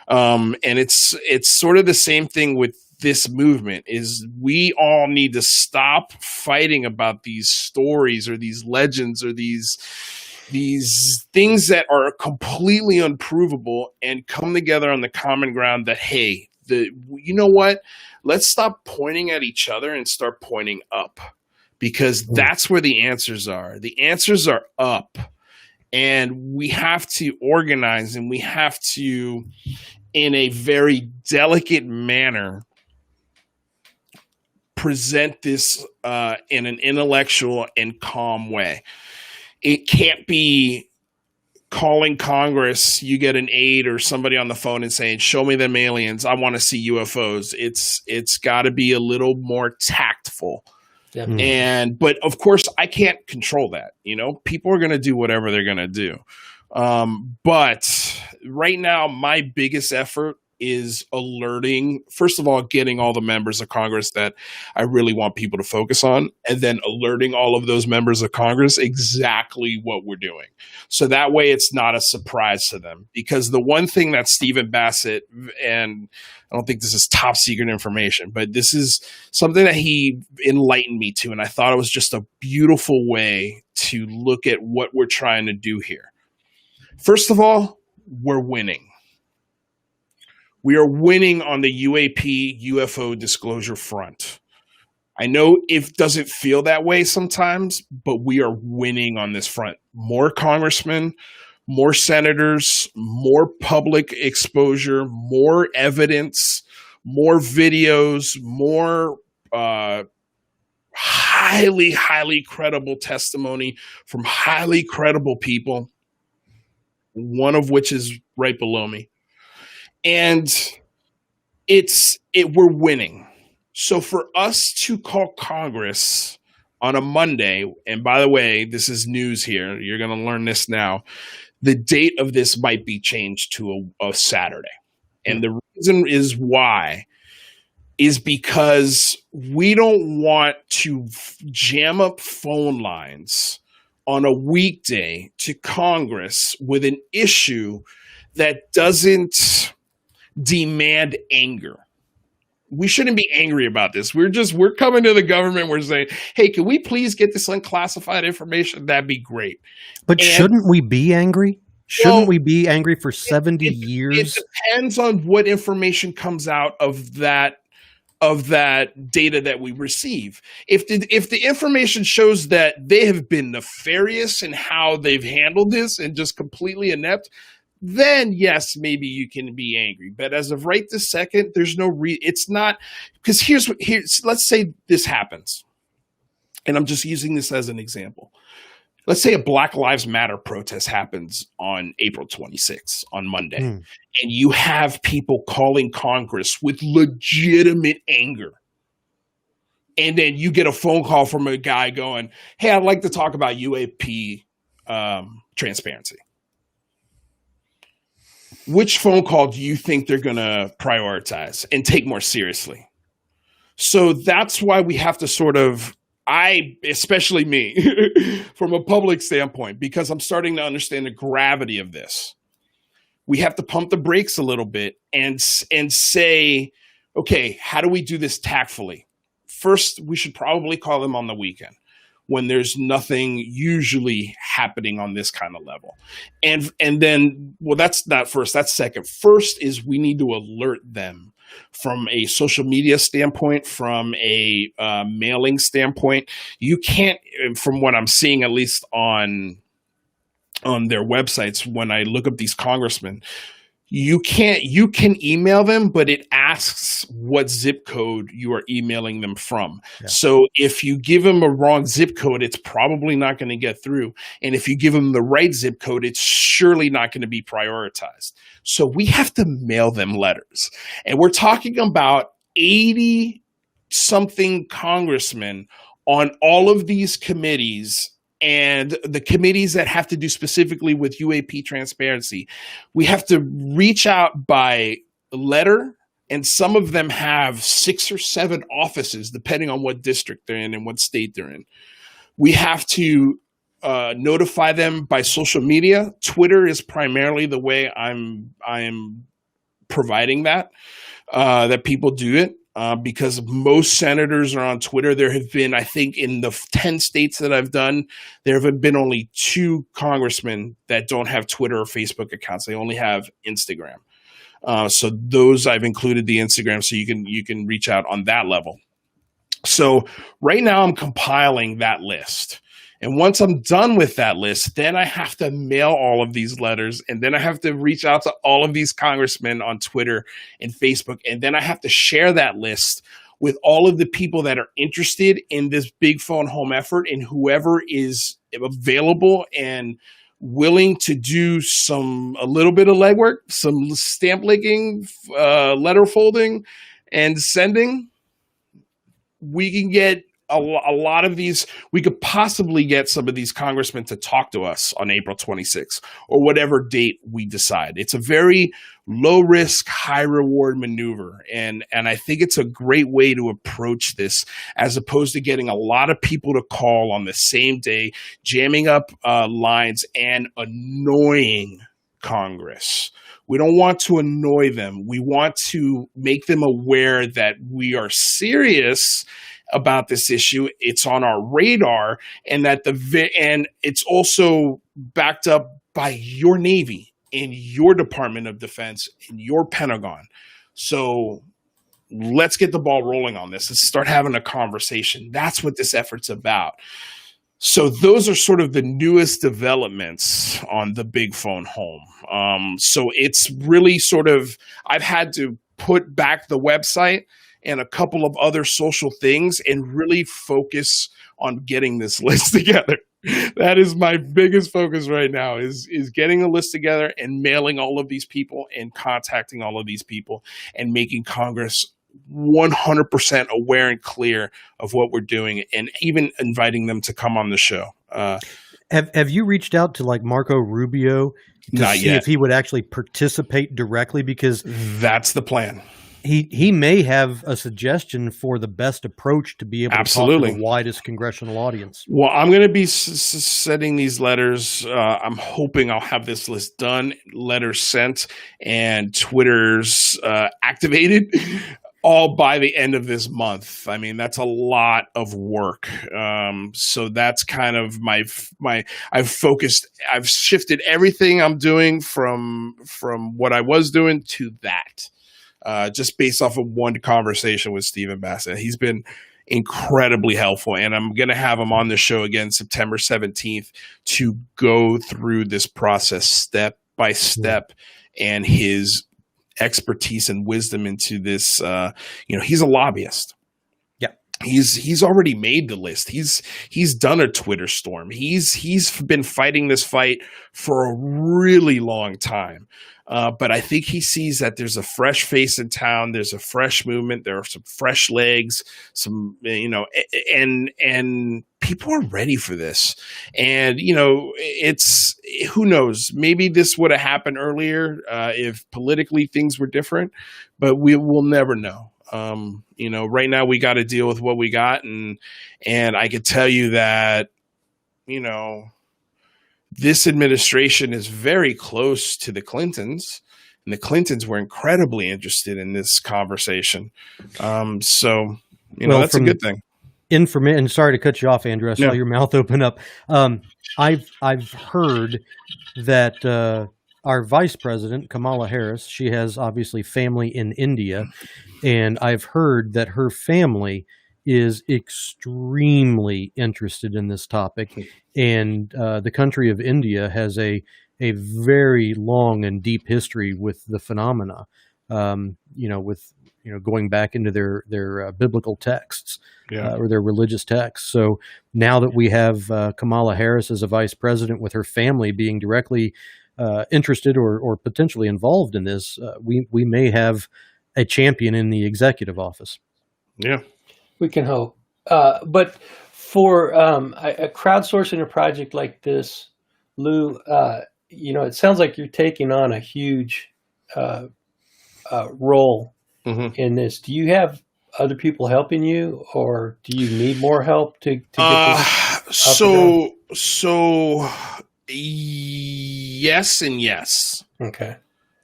And it's sort of the same thing with this movement. Is we all need to stop fighting about these stories or these legends or these things that are completely unprovable, and come together on the common ground that, hey, you know what? Let's stop pointing at each other and start pointing up, because that's where the answers are. The answers are up, and we have to organize, and we have to, in a very delicate manner, present this in an intellectual and calm way. It can't be calling Congress, you get an aide or somebody on the phone and saying, show me them aliens, I want to see UFOs. It's got to be a little more tactful. But of course I can't control that. People are going to do whatever they're going to do. But right now, my biggest effort is alerting, first of all, getting all the members of Congress that I really want people to focus on, and then alerting all of those members of Congress exactly what we're doing. So that way it's not a surprise to them. Because the one thing that Stephen Bassett, and I don't think this is top secret information, but this is something that he enlightened me to, and I thought it was just a beautiful way to look at what we're trying to do here. First of all, we're winning. We are winning on the UAP UFO disclosure front. I know it doesn't feel that way sometimes, but we are winning on this front. More congressmen, more senators, more public exposure, more evidence, more videos, more highly, highly credible testimony from highly credible people, one of which is right below me. And we're winning. So for us to call Congress on a Monday, and by the way, this is news here, you're going to learn this now, the date of this might be changed to a Saturday. And the reason is why is because we don't want to jam up phone lines on a weekday to Congress with an issue that doesn't demand anger. We shouldn't be angry about this. We're coming to the government. We're saying, hey, can we please get this unclassified information? That'd be great. But shouldn't we be angry? Shouldn't we be angry for 70 years? It depends on what information comes out of that data that we receive. If the information shows that they have been nefarious in how they've handled this and just completely inept, then yes, maybe you can be angry. But as of right this second, there's no it's not, because here's let's say this happens. And I'm just using this as an example. Let's say a Black Lives Matter protest happens on April 26th, on Monday, and you have people calling Congress with legitimate anger. And then you get a phone call from a guy going, hey, I'd like to talk about UAP transparency. Which phone call do you think they're going to prioritize and take more seriously? So that's why we have to sort of, especially me, from a public standpoint, because I'm starting to understand the gravity of this. We have to pump the brakes a little bit and say, okay, how do we do this tactfully? First, we should probably call them on the weekend, when there's nothing usually happening on this kind of level. And then, well, that's not first, that's second. First is we need to alert them from a social media standpoint, from a mailing standpoint. You can't, from what I'm seeing, at least on their websites, when I look up these congressmen, you can email them, but it asks what zip code you are emailing them from. Yeah. So if you give them a wrong zip code, it's probably not going to get through. And if you give them the right zip code, it's surely not going to be prioritized. So we have to mail them letters. And we're talking about 80 something congressmen on all of these committees, and the committees that have to do specifically with UAP transparency. We have to reach out by letter, and some of them have 6 or 7 offices, depending on what district they're in and what state they're in. We have to notify them by social media. Twitter is primarily the way I am providing that people do it. Because most senators are on Twitter. There have been, I think, in the 10 states that I've done, there have been only 2 congressmen that don't have Twitter or Facebook accounts. They only have Instagram. So those I've included the Instagram, so you can reach out on that level. So right now I'm compiling that list. And once I'm done with that list, then I have to mail all of these letters, and then I have to reach out to all of these congressmen on Twitter and Facebook, and then I have to share that list with all of the people that are interested in this big phone home effort, and whoever is available and willing to do a little bit of legwork, some stamp licking, letter folding, and sending. We can get a lot of these. We could possibly get some of these congressmen to talk to us on April 26th or whatever date we decide. It's a very low risk, high reward maneuver. And I think it's a great way to approach this, as opposed to getting a lot of people to call on the same day, jamming up lines and annoying Congress. We don't want to annoy them. We want to make them aware that we are serious about this issue. It's on our radar, and that and it's also backed up by your Navy and your Department of Defense and your Pentagon. So let's get the ball rolling on this. Let's start having a conversation. That's what this effort's about. So those are sort of the newest developments on the big phone home. So it's really sort of, I've had to put back the website and a couple of other social things and really focus on getting this list together. That is my biggest focus right now, is getting a list together and mailing all of these people and contacting all of these people and making Congress 100% aware and clear of what we're doing, and even inviting them to come on the show. Have you reached out to like Marco Rubio to Not see yet. if he would actually participate directly? Because that's the plan. He may have a suggestion for the best approach to be able to talk to the widest congressional audience. Well, I'm going to be sending these letters. I'm hoping I'll have this list done, letters sent, and Twitter's activated all by the end of this month. I mean, that's a lot of work. So that's kind of I've shifted everything I'm doing from what I was doing to that. Just based off of one conversation with Stephen Bassett. He's been incredibly helpful, and I'm going to have him on the show again September 17th to go through this process step by step, and his expertise and wisdom into this. He's a lobbyist. Yeah. He's already made the list. He's done a Twitter storm. He's been fighting this fight for a really long time. But I think he sees that there's a fresh face in town. There's a fresh movement. There are some fresh legs, and people are ready for this. And, it's, who knows, maybe this would have happened earlier, if politically things were different, but we will never know. Right now we got to deal with what we got. And I could tell you that, this administration is very close to the Clintons, and the Clintons were incredibly interested in this conversation. That's a good thing. And sorry to cut you off, Andrew. I saw your mouth open up. I've heard that our vice president, Kamala Harris, she has obviously family in India, and I've heard that her family is extremely interested in this topic, and the country of India has a very long and deep history with the phenomena. Going back into their biblical texts, or their religious texts. So now that we have Kamala Harris as a vice president, with her family being directly interested or potentially involved in this, we may have a champion in the executive office. Yeah. We can hope. But for a crowdsourcing a project like this, Lou, it sounds like you're taking on a huge role in this. Do you have other people helping you, or do you need more help to get this so yes and yes. Okay.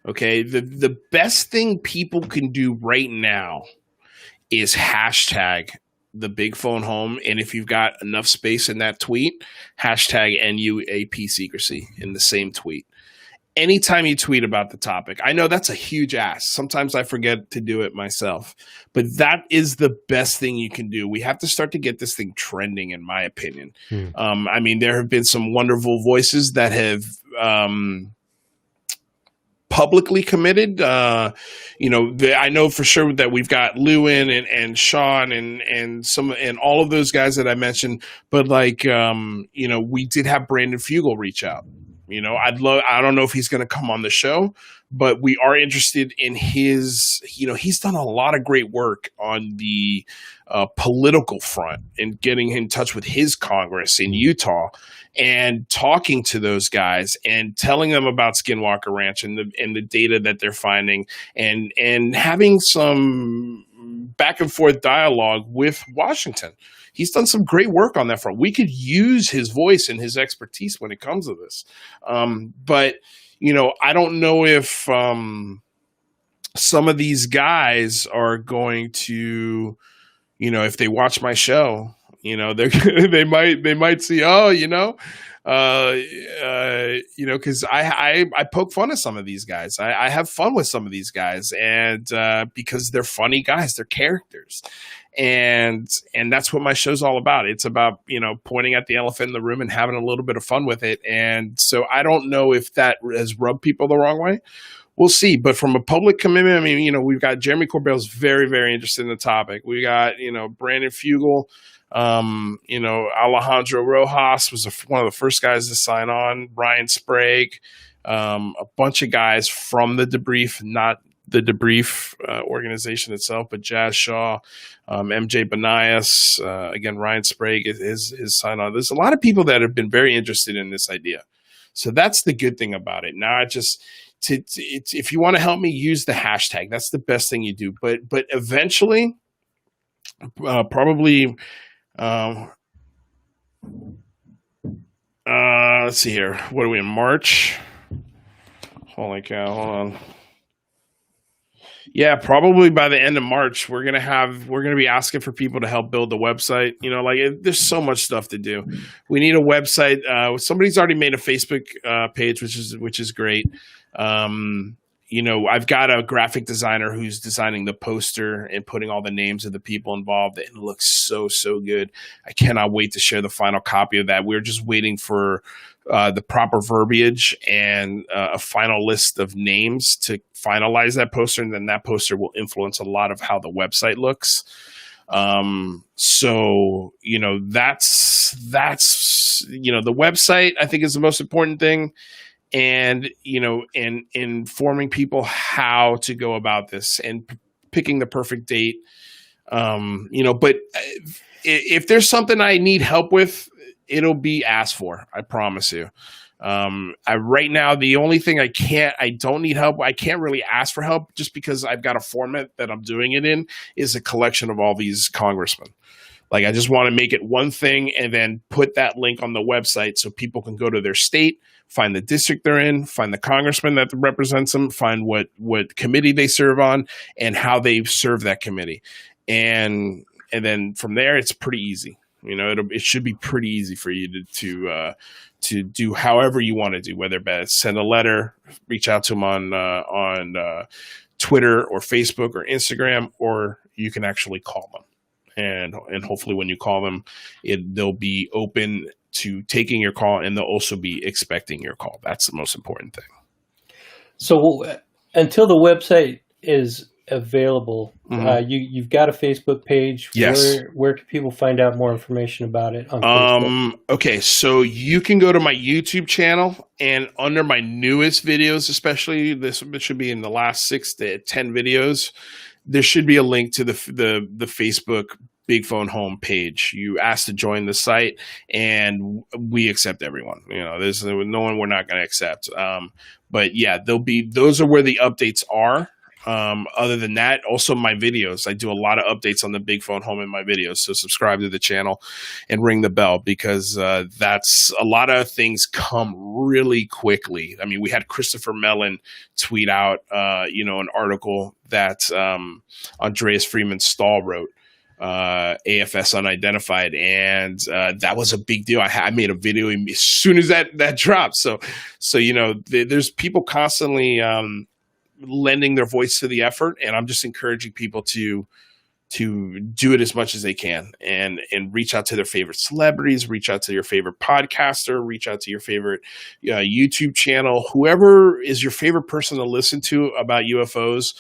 Okay. The best thing people can do right now is hashtag the big phone home. And if you've got enough space in that tweet, hashtag NUAP secrecy in the same tweet. Anytime you tweet about the topic, I know that's a huge ask. Sometimes I forget to do it myself, but that is the best thing you can do. We have to start to get this thing trending, in my opinion. I mean, there have been some wonderful voices that have publicly committed. I know for sure that we've got Lewin and Sean and all of those guys that I mentioned, but we did have Brandon Fugel reach out. I don't know if he's going to come on the show, but we are interested in his, he's done a lot of great work on the political front and getting in touch with his Congress in Utah and talking to those guys and telling them about Skinwalker Ranch and the data that they're finding and having some back and forth dialogue with Washington. He's done some great work on that front. We could use his voice and his expertise when it comes to this. But I don't know if some of these guys are going to, if they watch my show, they might see, because I poke fun at some of these guys. I have fun with some of these guys, and because they're funny guys, they're characters. And that's what my show's all about. It's about, pointing at the elephant in the room and having a little bit of fun with it. And so I don't know if that has rubbed people the wrong way. We'll see. But from a public commitment, I mean, we've got Jeremy Corbell's very, very interested in the topic. We got, Brandon Fugel, Alejandro Rojas was one of the first guys to sign on, Ryan Sprague, a bunch of guys from the Debrief, not the Debrief organization itself, but Jazz Shaw, MJ Banias, again, Ryan Sprague is signed on. There's a lot of people that have been very interested in this idea. So that's the good thing about it. Now, if you want to help me, use the hashtag. That's the best thing you do. But eventually, probably, let's see here. What are we in March? Holy cow! Hold on. Yeah, probably by the end of March, we're gonna be asking for people to help build the website. There's so much stuff to do. We need a website. Somebody's already made a Facebook page, which is great. I've got a graphic designer who's designing the poster and putting all the names of the people involved. It looks so good. I cannot wait to share the final copy of that. We're just waiting for the proper verbiage and a final list of names to finalize that poster, and then that poster will influence a lot of how the website looks. That's the website, I think, is the most important thing. And, and informing people how to go about this and picking the perfect date. But if there's something I need help with, it'll be asked for. I promise you. Right now, the only thing I don't need help. I can't really ask for help just because I've got a format that I'm doing it in is a collection of all these congressmen. I just want to make it one thing and then put that link on the website so people can go to their state, find the district they're in, find the congressman that represents them, find what committee they serve on and how they serve that committee. And then from there, it's pretty easy. It should be pretty easy for you to do however you want to do, whether it's send a letter, reach out to them on Twitter or Facebook or Instagram, or you can actually call them. And hopefully when you call them, they'll be open to taking your call, and they'll also be expecting your call. That's the most important thing. So until the website is available, you've got a Facebook page. Yes. Where can people find out more information about it on Facebook? Okay, so you can go to my YouTube channel, and under my newest videos, especially this should be in the last 6 to 10 videos, there should be a link to the Facebook Big Phone Home page. You ask to join the site, and we accept everyone. There's no one we're not going to accept. But yeah, those are where the updates are. Other than that, also my videos. I do a lot of updates on the Big Phone Home in my videos. So subscribe to the channel and ring the bell, because that's a lot of things come really quickly. I mean, we had Christopher Mellon tweet out, an article that Andreas Freeman Stahl wrote, AFS Unidentified, and that was a big deal. I made a video as soon as that dropped. So there's people constantly lending their voice to the effort, and I'm just encouraging people to do it as much as they can, and reach out to their favorite celebrities, reach out to your favorite podcaster, reach out to your favorite YouTube channel, whoever is your favorite person to listen to about UFOs.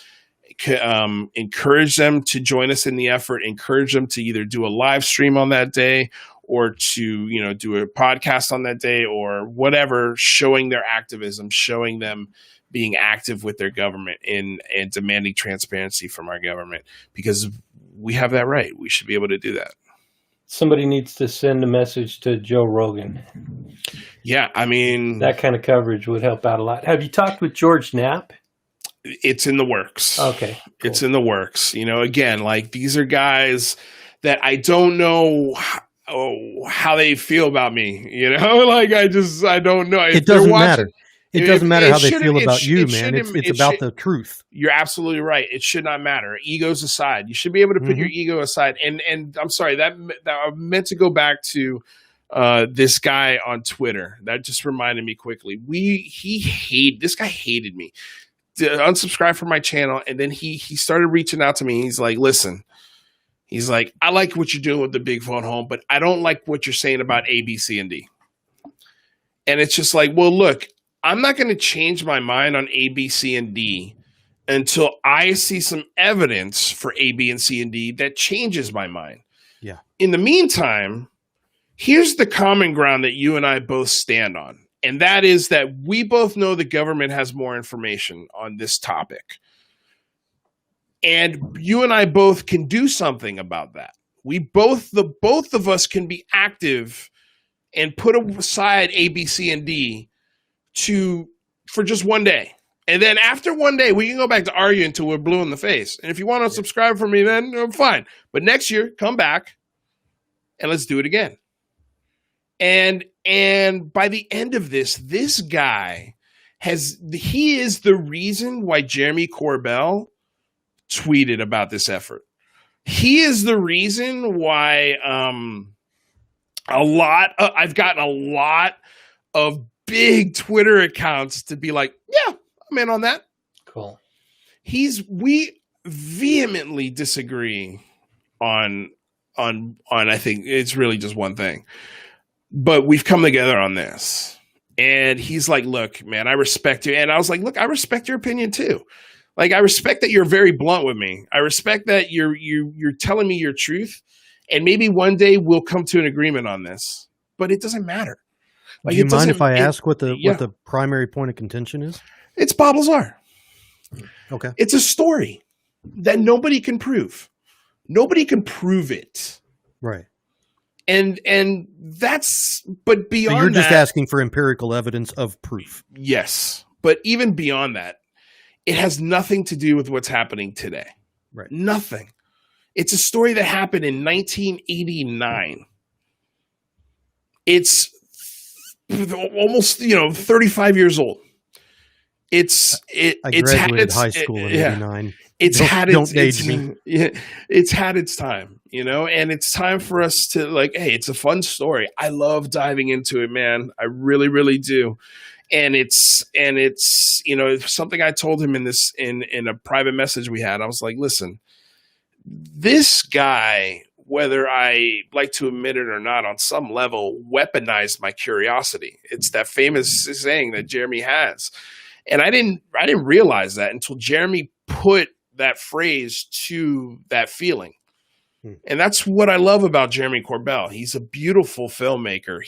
Encourage them to join us in the effort, encourage them to either do a live stream on that day, or to do a podcast on that day, or whatever, showing their activism, showing them being active with their government and demanding transparency from our government, because we have that right. We should be able to do that. Somebody needs to send a message to Joe Rogan. Yeah, I mean, that kind of coverage would help out a lot. Have you talked with George Knapp? It's in the works. Okay. Cool. It's in the works. Again, like, these are guys that I don't know how they feel about me. Like, I don't know. It doesn't matter. It doesn't matter how they feel about you, man. It's about the truth. You're absolutely right. It should not matter. Egos aside. You should be able to put your ego aside. And I'm sorry, that I meant to go back to this guy on Twitter. That just reminded me quickly. This guy hated me. Unsubscribed from my channel, and then he started reaching out to me. He's like, listen, he's like, I like what you're doing with the Big Phone Home, but I don't like what you're saying about A, B, C, and D. And it's just like, well, look, I'm not going to change my mind on A, B, C, and D until I see some evidence for A, B, and C, and D that changes my mind. Yeah. In the meantime, here's the common ground that you and I both stand on. And that is that we both know the government has more information on this topic. And you and I both can do something about that. Both of us can be active and put aside A, B, C, and D for just one day. And then after one day, we can go back to arguing until we're blue in the face. And if you want to subscribe for me, then I'm fine. But next year, come back and let's do it again. And by the end of this guy he is the reason why Jeremy Corbell tweeted about this effort. He is the reason why I've gotten a lot of big Twitter accounts to be like, yeah, I'm in on that. Cool. We vehemently disagree on I think it's really just one thing. But we've come together on this. And he's like, look, man, I respect you. And I was like, look, I respect your opinion too. Like, I respect that you're very blunt with me. I respect that you're telling me your truth. And maybe one day we'll come to an agreement on this. But it doesn't matter. Like, do you mind if I ask what the primary point of contention is? It's Bob Lazar. Okay. It's a story that nobody can prove. Nobody can prove it. Right. And that's, but beyond that. So you're just asking for empirical evidence of proof. Yes. But even beyond that, it has nothing to do with what's happening today. Right. Nothing. It's a story that happened in 1989. It's almost, 35 years old. I graduated high school in 89. It's had its time, and it's time for us to, like, hey, it's a fun story. I love diving into it, man. I really, really do. And it's something I told him in a private message we had. I was like, listen, this guy, whether I like to admit it or not, on some level, weaponized my curiosity. It's that famous saying that Jeremy has. And I didn't realize that until Jeremy put that phrase to that feeling. And that's what I love about Jeremy Corbell. He's a beautiful filmmaker.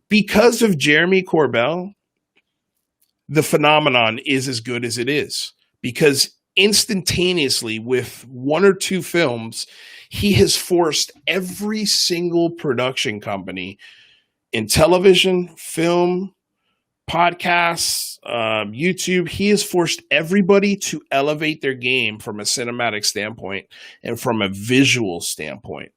Because of Jeremy Corbell, the phenomenon is as good as it is, because instantaneously, with one or two films, he has forced every single production company in television, film, podcasts, YouTube. He has forced everybody to elevate their game from a cinematic standpoint and from a visual standpoint.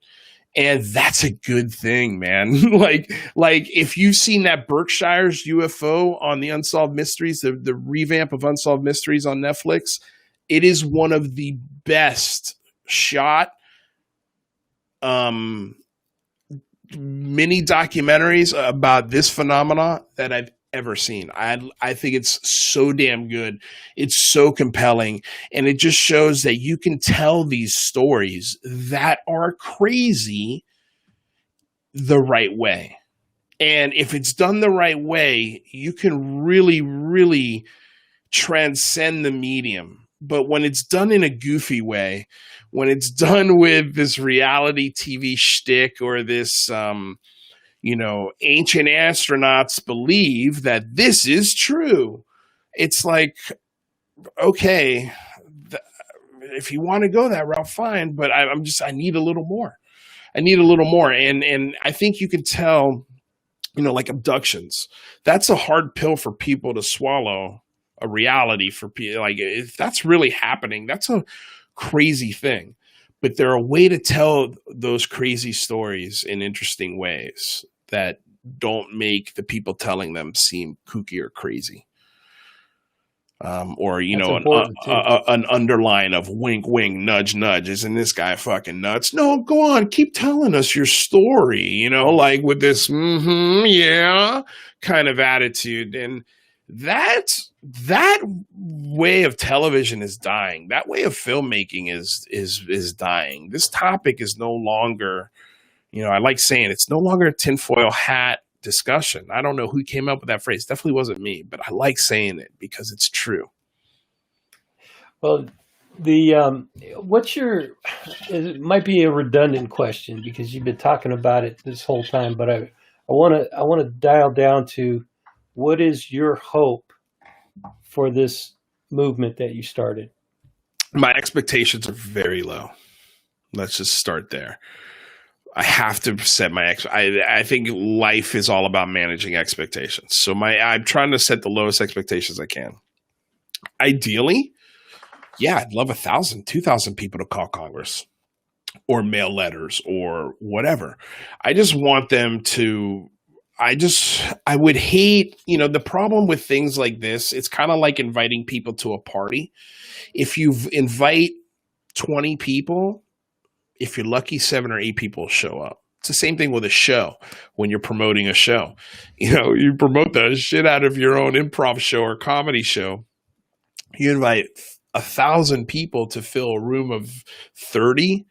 And that's a good thing, man. like if you've seen that Berkshire's UFO on the Unsolved Mysteries, the revamp of Unsolved Mysteries on Netflix, it is one of the best shot mini documentaries about this phenomena that I've ever seen. I think it's so damn good. It's so compelling, and it just shows that you can tell these stories that are crazy the right way. And if it's done the right way, you can really, really transcend the medium. But when it's done in a goofy way, when it's done with this reality TV shtick or this ancient astronauts believe that this is true. It's like, okay, if you want to go that route, fine. But I need a little more. I need a little more. And I think you can tell, like abductions. That's a hard pill for people to swallow, a reality for people. Like if that's really happening, that's a crazy thing. But they're a way to tell those crazy stories in interesting ways that don't make the people telling them seem kooky or crazy. Or an underline of wink, wink, nudge, nudge. Isn't this guy fucking nuts? No, go on, keep telling us your story. Like with this, yeah, kind of attitude. And that way of television is dying. That way of filmmaking is dying. This topic is no longer. I like saying it's no longer a tinfoil hat discussion. I don't know who came up with that phrase. Definitely wasn't me, but I like saying it because it's true. Well, it might be a redundant question because you've been talking about it this whole time, but I want to dial down to what is your hope for this movement that you started? My expectations are very low. Let's just start there. I have to set my I think life is all about managing expectations. So I'm trying to set the lowest expectations I can. Ideally, yeah, I'd love 1,000, 2,000 people to call Congress or mail letters or whatever. I just want them to. I would hate, the problem with things like this. It's kind of like inviting people to a party. If you invite 20 people. If you're lucky, 7 or 8 people show up. It's the same thing with a show when you're promoting a show. You promote the shit out of your own improv show or comedy show. You invite 1,000 people to fill a room of 30,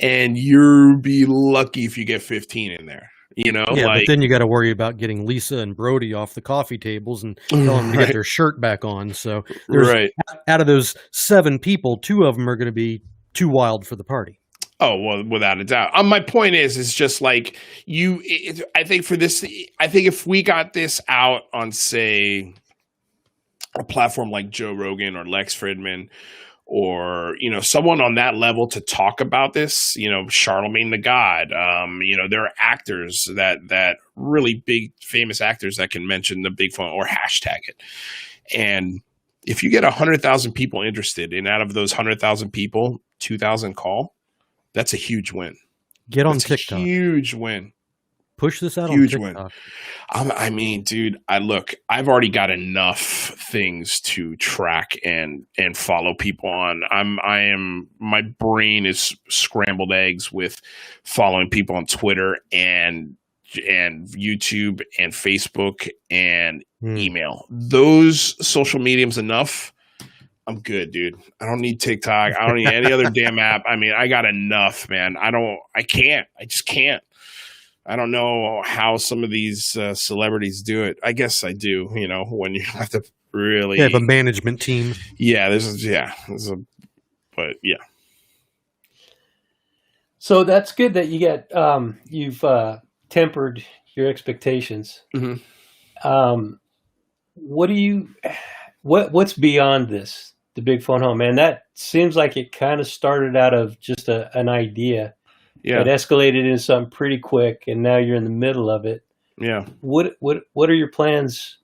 and you'll be lucky if you get 15 in there. But then you got to worry about getting Lisa and Brody off the coffee tables and tell them to get their shirt back on. So out of those 7 people, 2 of them are going to be too wild for the party. Oh, well, without a doubt. My point is just like I think if we got this out on, say, a platform like Joe Rogan or Lex Fridman or, someone on that level to talk about this, Charlemagne the God, there are actors that really big famous actors that can mention the big phone or hashtag it. And if you get 100,000 people interested and out of those 100,000 people, 2,000 call, that's a huge win. Get on TikTok. Huge win. Push this out huge on TikTok. Win. I mean, dude, I've already got enough things to track and follow people on. My brain is scrambled eggs with following people on Twitter and YouTube and Facebook and email. Those social mediums enough. I'm good, dude. I don't need TikTok. I don't need any other damn app. I mean, I got enough, man. I just can't. I don't know how some of these celebrities do it. I guess I do, when you have to really have a management team. Yeah, but yeah. So that's good that you get you've tempered your expectations. Mm-hmm. What's beyond this? The big phone home, man. That seems like it kind of started out of just an idea. Yeah. It escalated into something pretty quick, and now you're in the middle of it. Yeah. What are your plans,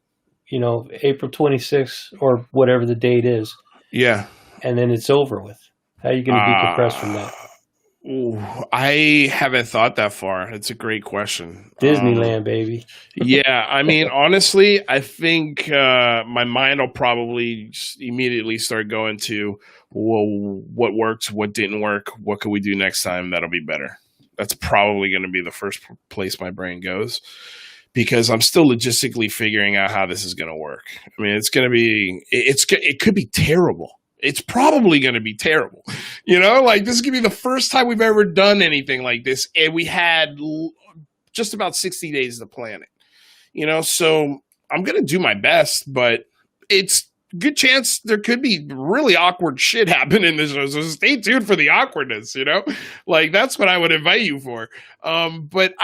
April 26th or whatever the date is, Yeah. and then it's over with. How are you going to decompress from that? Ooh, I haven't thought that far. It's a great question. Disneyland, baby. Yeah, I mean, honestly, I think my mind will probably just immediately start going to, well, what worked, what didn't work, what could we do next time that'll be better. That's probably going to be the first place my brain goes, because I'm still logistically figuring out how this is going to work. I mean, it could be terrible. It's probably going to be terrible. This is going to be the first time we've ever done anything like this. And we had just about 60 days to plan it, so I'm going to do my best, but it's good chance there could be really awkward shit happen in this show. So stay tuned for the awkwardness, that's what I would invite you for. But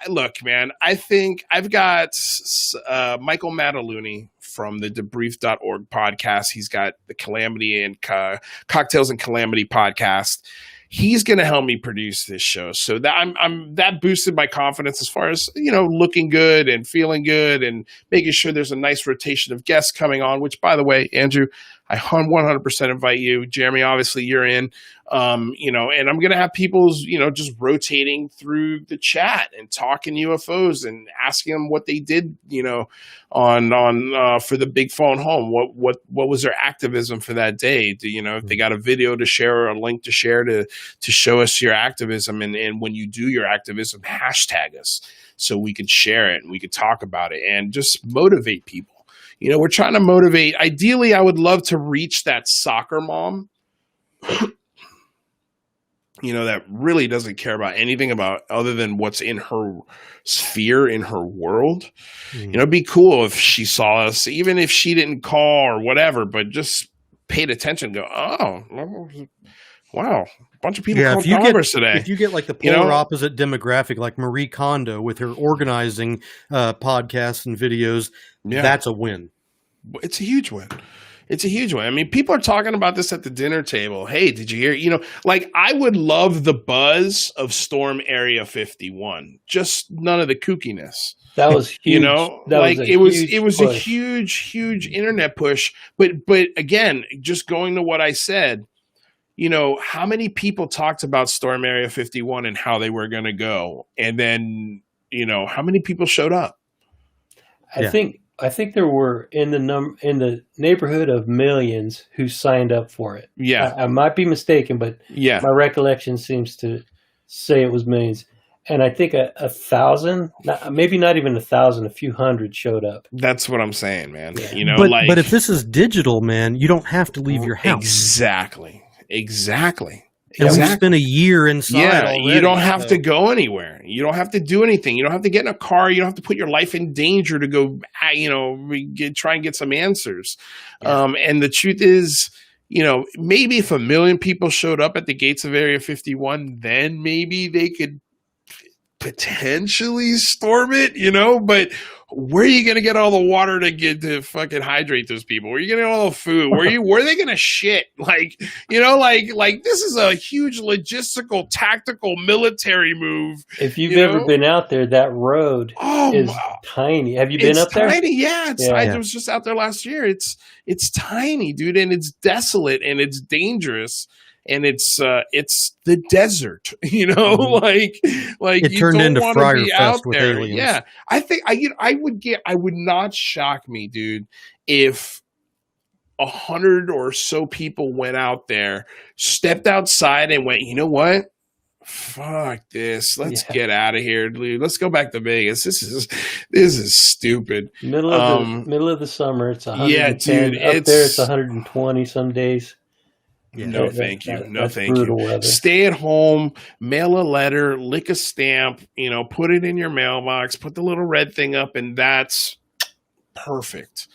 look, man, I think I've got Michael Mataluni from the debrief.org podcast. He's got the Calamity and Cocktails and Calamity podcast. He's going to help me produce this show. So that I'm that boosted my confidence as far as, looking good and feeling good and making sure there's a nice rotation of guests coming on, which, by the way, Andrew, I 100% invite you. Jeremy, obviously you're in, and I'm going to have people, just rotating through the chat and talking UFOs and asking them what they did, on for the big phone home. What was their activism for that day? If they got a video to share or a link to share to show us your activism. And when you do your activism, hashtag us so we can share it and we can talk about it and just motivate people. We're trying to motivate. Ideally, I would love to reach that soccer mom, that really doesn't care about anything about other than what's in her sphere, in her world. It'd be cool if she saw us, even if she didn't call or whatever, but just paid attention and go, oh, wow. A bunch of people called Congress today. If you get like the polar opposite demographic, like Marie Kondo with her organizing podcasts and videos, that's a win. It's a huge win. It's a huge one. I mean, people are talking about this at the dinner table. Hey, did you hear? I would love the buzz of Storm Area 51. Just none of the kookiness. That was huge. It was a huge internet push. But again, just going to what I said, how many people talked about Storm Area 51 and how they were going to go, and then how many people showed up? I think there were in the neighborhood of millions who signed up for it. Yeah, I might be mistaken, but my recollection seems to say it was millions. And I think a 1,000, maybe not even 1,000, a few hundred showed up. That's what I'm saying, man. Yeah. But if this is digital, man, you don't have to leave your house. Exactly. And we spent a year inside. Yeah, already, you don't have to go anywhere. You don't have to do anything. You don't have to get in a car. You don't have to put your life in danger to go, try and get some answers. Yeah. And the truth is, maybe if 1 million people showed up at the gates of Area 51, then maybe they could potentially storm it, but where are you going to get all the water to fucking hydrate those people? Where are you going to get all the food? Where are they going to shit? This is a huge logistical, tactical, military move. If you've ever been out there, that road is tiny. Have you been up there? Tiny, yeah. I was just out there last year. It's tiny, dude, and it's desolate and it's dangerous. And it's the desert, Mm-hmm. It turned into Friar Fest with aliens. Yeah, I think I would not shock me, dude, if 100 or so people went out there, stepped outside, and went, you know what? Fuck this. Let's get out of here, dude. Let's go back to Vegas. This is stupid. Middle of the summer. It's 110. Yeah, dude. Up there, it's 120 some days. Yeah, no, thank you. Weather. Stay at home, mail a letter, lick a stamp, put it in your mailbox, put the little red thing up, and that's perfect.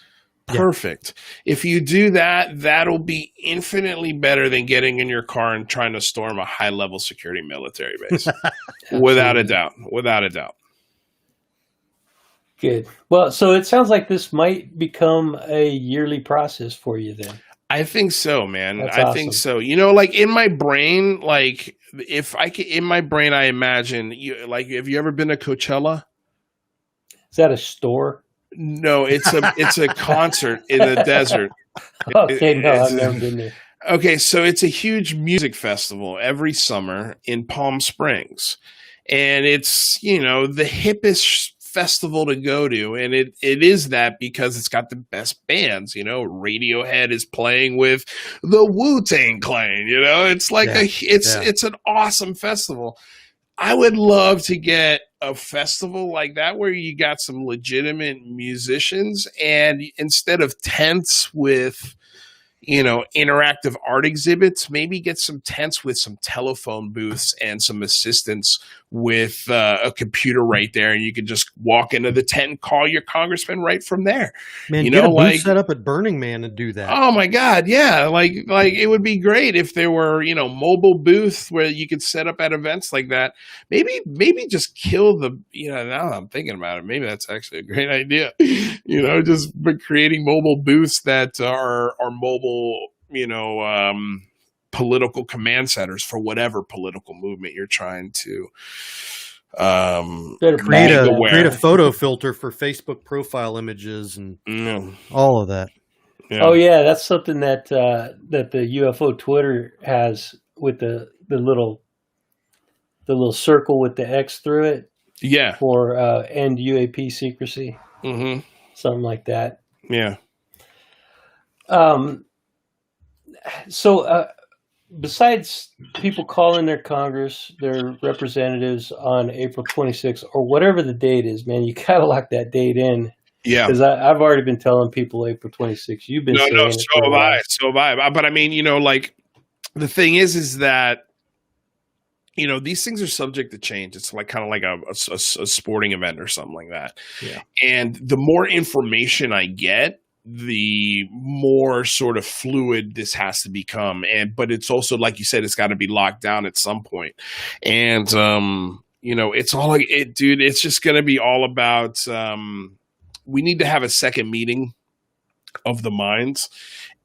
Perfect. Yeah. If you do that, that'll be infinitely better than getting in your car and trying to storm a high-level security military base. Without a doubt. Good. Well, so it sounds like this might become a yearly process for you then. I think so, man. That's I think so. In my brain, I imagine have you ever been to Coachella? Is that a store? No, it's a concert in the desert. Okay, no, It's- I've never been there. Okay, so it's a huge music festival every summer in Palm Springs. And it's, the hippest festival to go to. And it is that because it's got the best bands. Radiohead is playing with the Wu-Tang Clan. It's like it's an awesome festival. I would love to get a festival like that where you got some legitimate musicians, and instead of tents with interactive art exhibits, maybe get some tents with some telephone booths and some assistants with a computer right there, and you can just walk into the tent and call your congressman right from there. Man, get a booth set up at Burning Man and do that. Oh my God, yeah! Like it would be great if there were mobile booths where you could set up at events like that. Maybe just kill the now that I'm thinking about it, maybe that's actually a great idea. Just creating mobile booths that are mobile, political command centers for whatever political movement you're trying to create a photo filter for Facebook profile images and all of that. Yeah. Oh yeah, that's something that the UFO Twitter has with the little circle with the X through it. Yeah. For end UAP secrecy. Mm-hmm. Something like that. Yeah. So besides people calling their Congress, their representatives on April 26th or whatever the date is, man, you gotta lock that date in. Yeah. Because I've already been telling people April 26th. You've been saying it. So have I. But I mean, the thing is that these things are subject to change. It's like kind of like a sporting event or something like that. Yeah. And the more information I get, the more sort of fluid this has to become. But it's also, like you said, it's got to be locked down at some point. And, it's all like dude, it's just going to be all about, we need to have a second meeting of the minds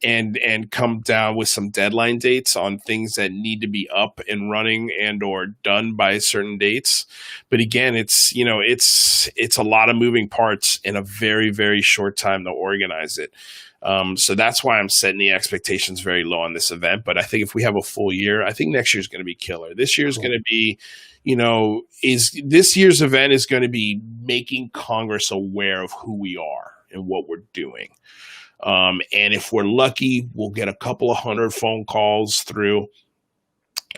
and come down with some deadline dates on things that need to be up and running and or done by certain dates. But again, it's a lot of moving parts in a very, very short time to organize it. So that's why I'm setting the expectations very low on this event. But I think if we have a full year, I think next year's going to be killer. This year's going to be, this year's event is going to be making Congress aware of who we are and what we're doing. And if we're lucky, we'll get a couple of 100 phone calls through,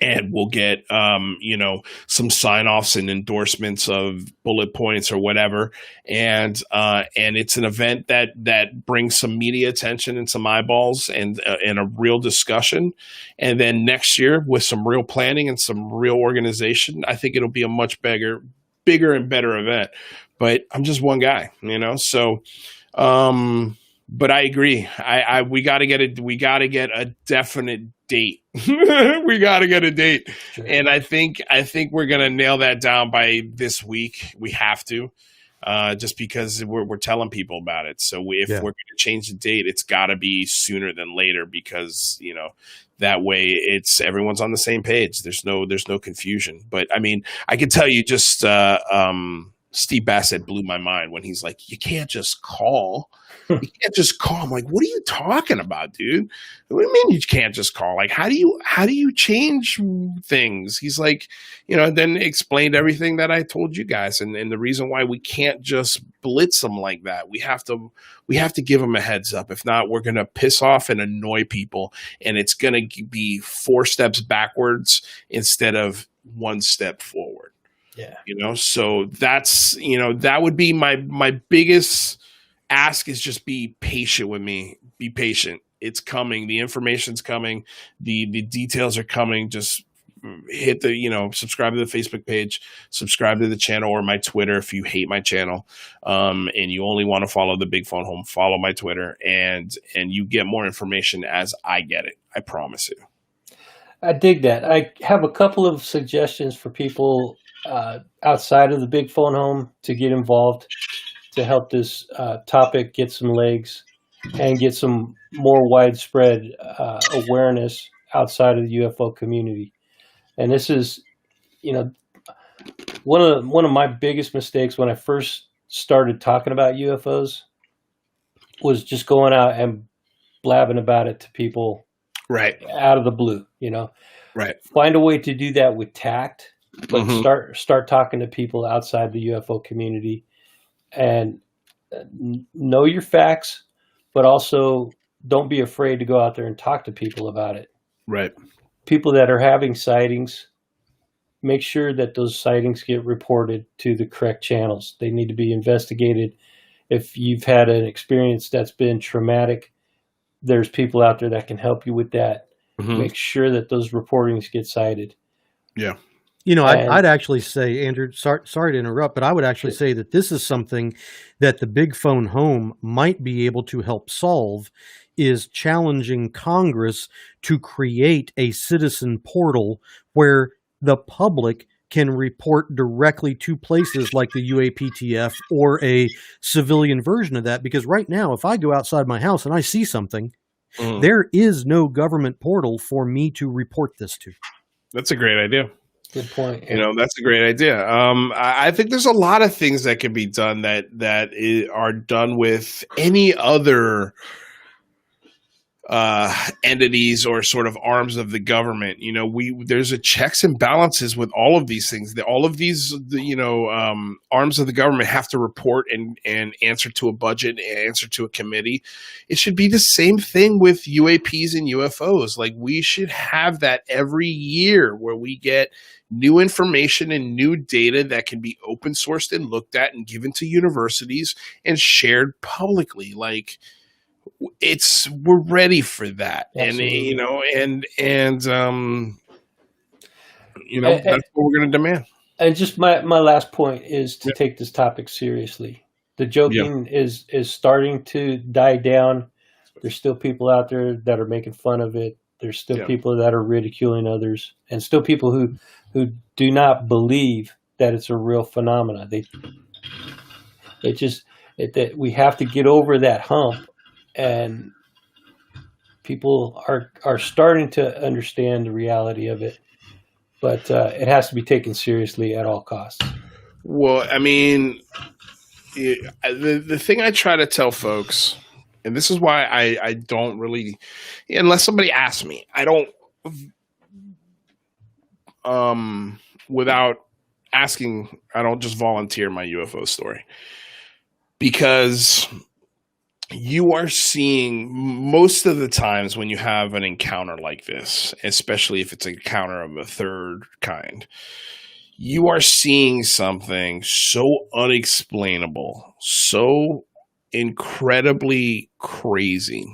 and we'll get, some sign-offs and endorsements of bullet points or whatever. And it's an event that brings some media attention and some eyeballs and a real discussion. And then next year, with some real planning and some real organization, I think it'll be a much bigger and better event. But I'm just one guy, so, but I agree. We got to get a definite date. We got to get a date. Sure. And I think we're going to nail that down by this week. We have to, just because we're telling people about it. So if we're going to change the date, it's got to be sooner than later, because, that way everyone's on the same page. There's no confusion. But I mean, I can tell you just, Steve Bassett blew my mind when he's like, you can't just call. You can't just call. I'm like, what are you talking about, dude? What do you mean you can't just call? Like, how do you change things? He's like, then explained everything that I told you guys, and the reason why we can't just blitz them like that. We have to give them a heads up. If not, we're going to piss off and annoy people, and it's going to be 4 steps backwards instead of 1 step forward. Yeah. So that's, that would be my biggest ask, is just be patient with me. Be patient. It's coming. The information's coming. The details are coming. Just hit the, subscribe to the Facebook page, subscribe to the channel or my Twitter. If you hate my channel, and you only want to follow the Big Phone Home, follow my Twitter, and you get more information as I get it. I promise you. I dig that. I have a couple of suggestions for people outside of the Big Phone Home to get involved, to help this topic get some legs and get some more widespread awareness outside of the UFO community. And this is, one of my biggest mistakes when I first started talking about UFOs was just going out and blabbing about it to people Right. out of the blue, you know. Right. Find a way to do that with tact, but Mhm. start talking to people outside the UFO community and know your facts, but also don't be afraid to go out there and talk to people about it. Right. People that are having sightings, make sure that those sightings get reported to the correct channels. They need to be investigated. If you've had an experience that's been traumatic, there's people out there that can help you with that. Mhm. Make sure that those reportings get cited. Yeah. You know, And- I'd actually say, Andrew, sorry to interrupt, but I would actually say that this is something that the Big Phone Home might be able to help solve, is challenging Congress to create a citizen portal where the public can report directly to places like the UAPTF or a civilian version of that. Because right now, if I go outside my house and I see something, Mhm. there is no government portal for me to report this to. That's a great idea. Good point. You know, that's a great idea. I think there's a lot of things that can be done that are done with any other entities or sort of arms of the government. You know, there's a checks and balances with all of these things. All of these, arms of the government have to report and answer to a budget, answer to a committee. It should be the same thing with UAPs and UFOs. Like, we should have that every year where we get new information and new data that can be open sourced and looked at and given to universities and shared publicly. Like, we're ready for that. Absolutely. That's what we're going to demand. And just my last point is to take this topic seriously. The joking is starting to die down. There's still people out there that are making fun of it. There's still people that are ridiculing others, and still people who do not believe that it's a real phenomena. That we have to get over that hump, and people are starting to understand the reality of it, but it has to be taken seriously at all costs. Well, I mean, the thing I try to tell folks, and this is why I don't really, unless somebody asks me, I don't, without asking, I don't just volunteer my UFO story, because you are seeing most of the times when you have an encounter like this, especially if it's an encounter of a third kind, you are seeing something so unexplainable, so incredibly crazy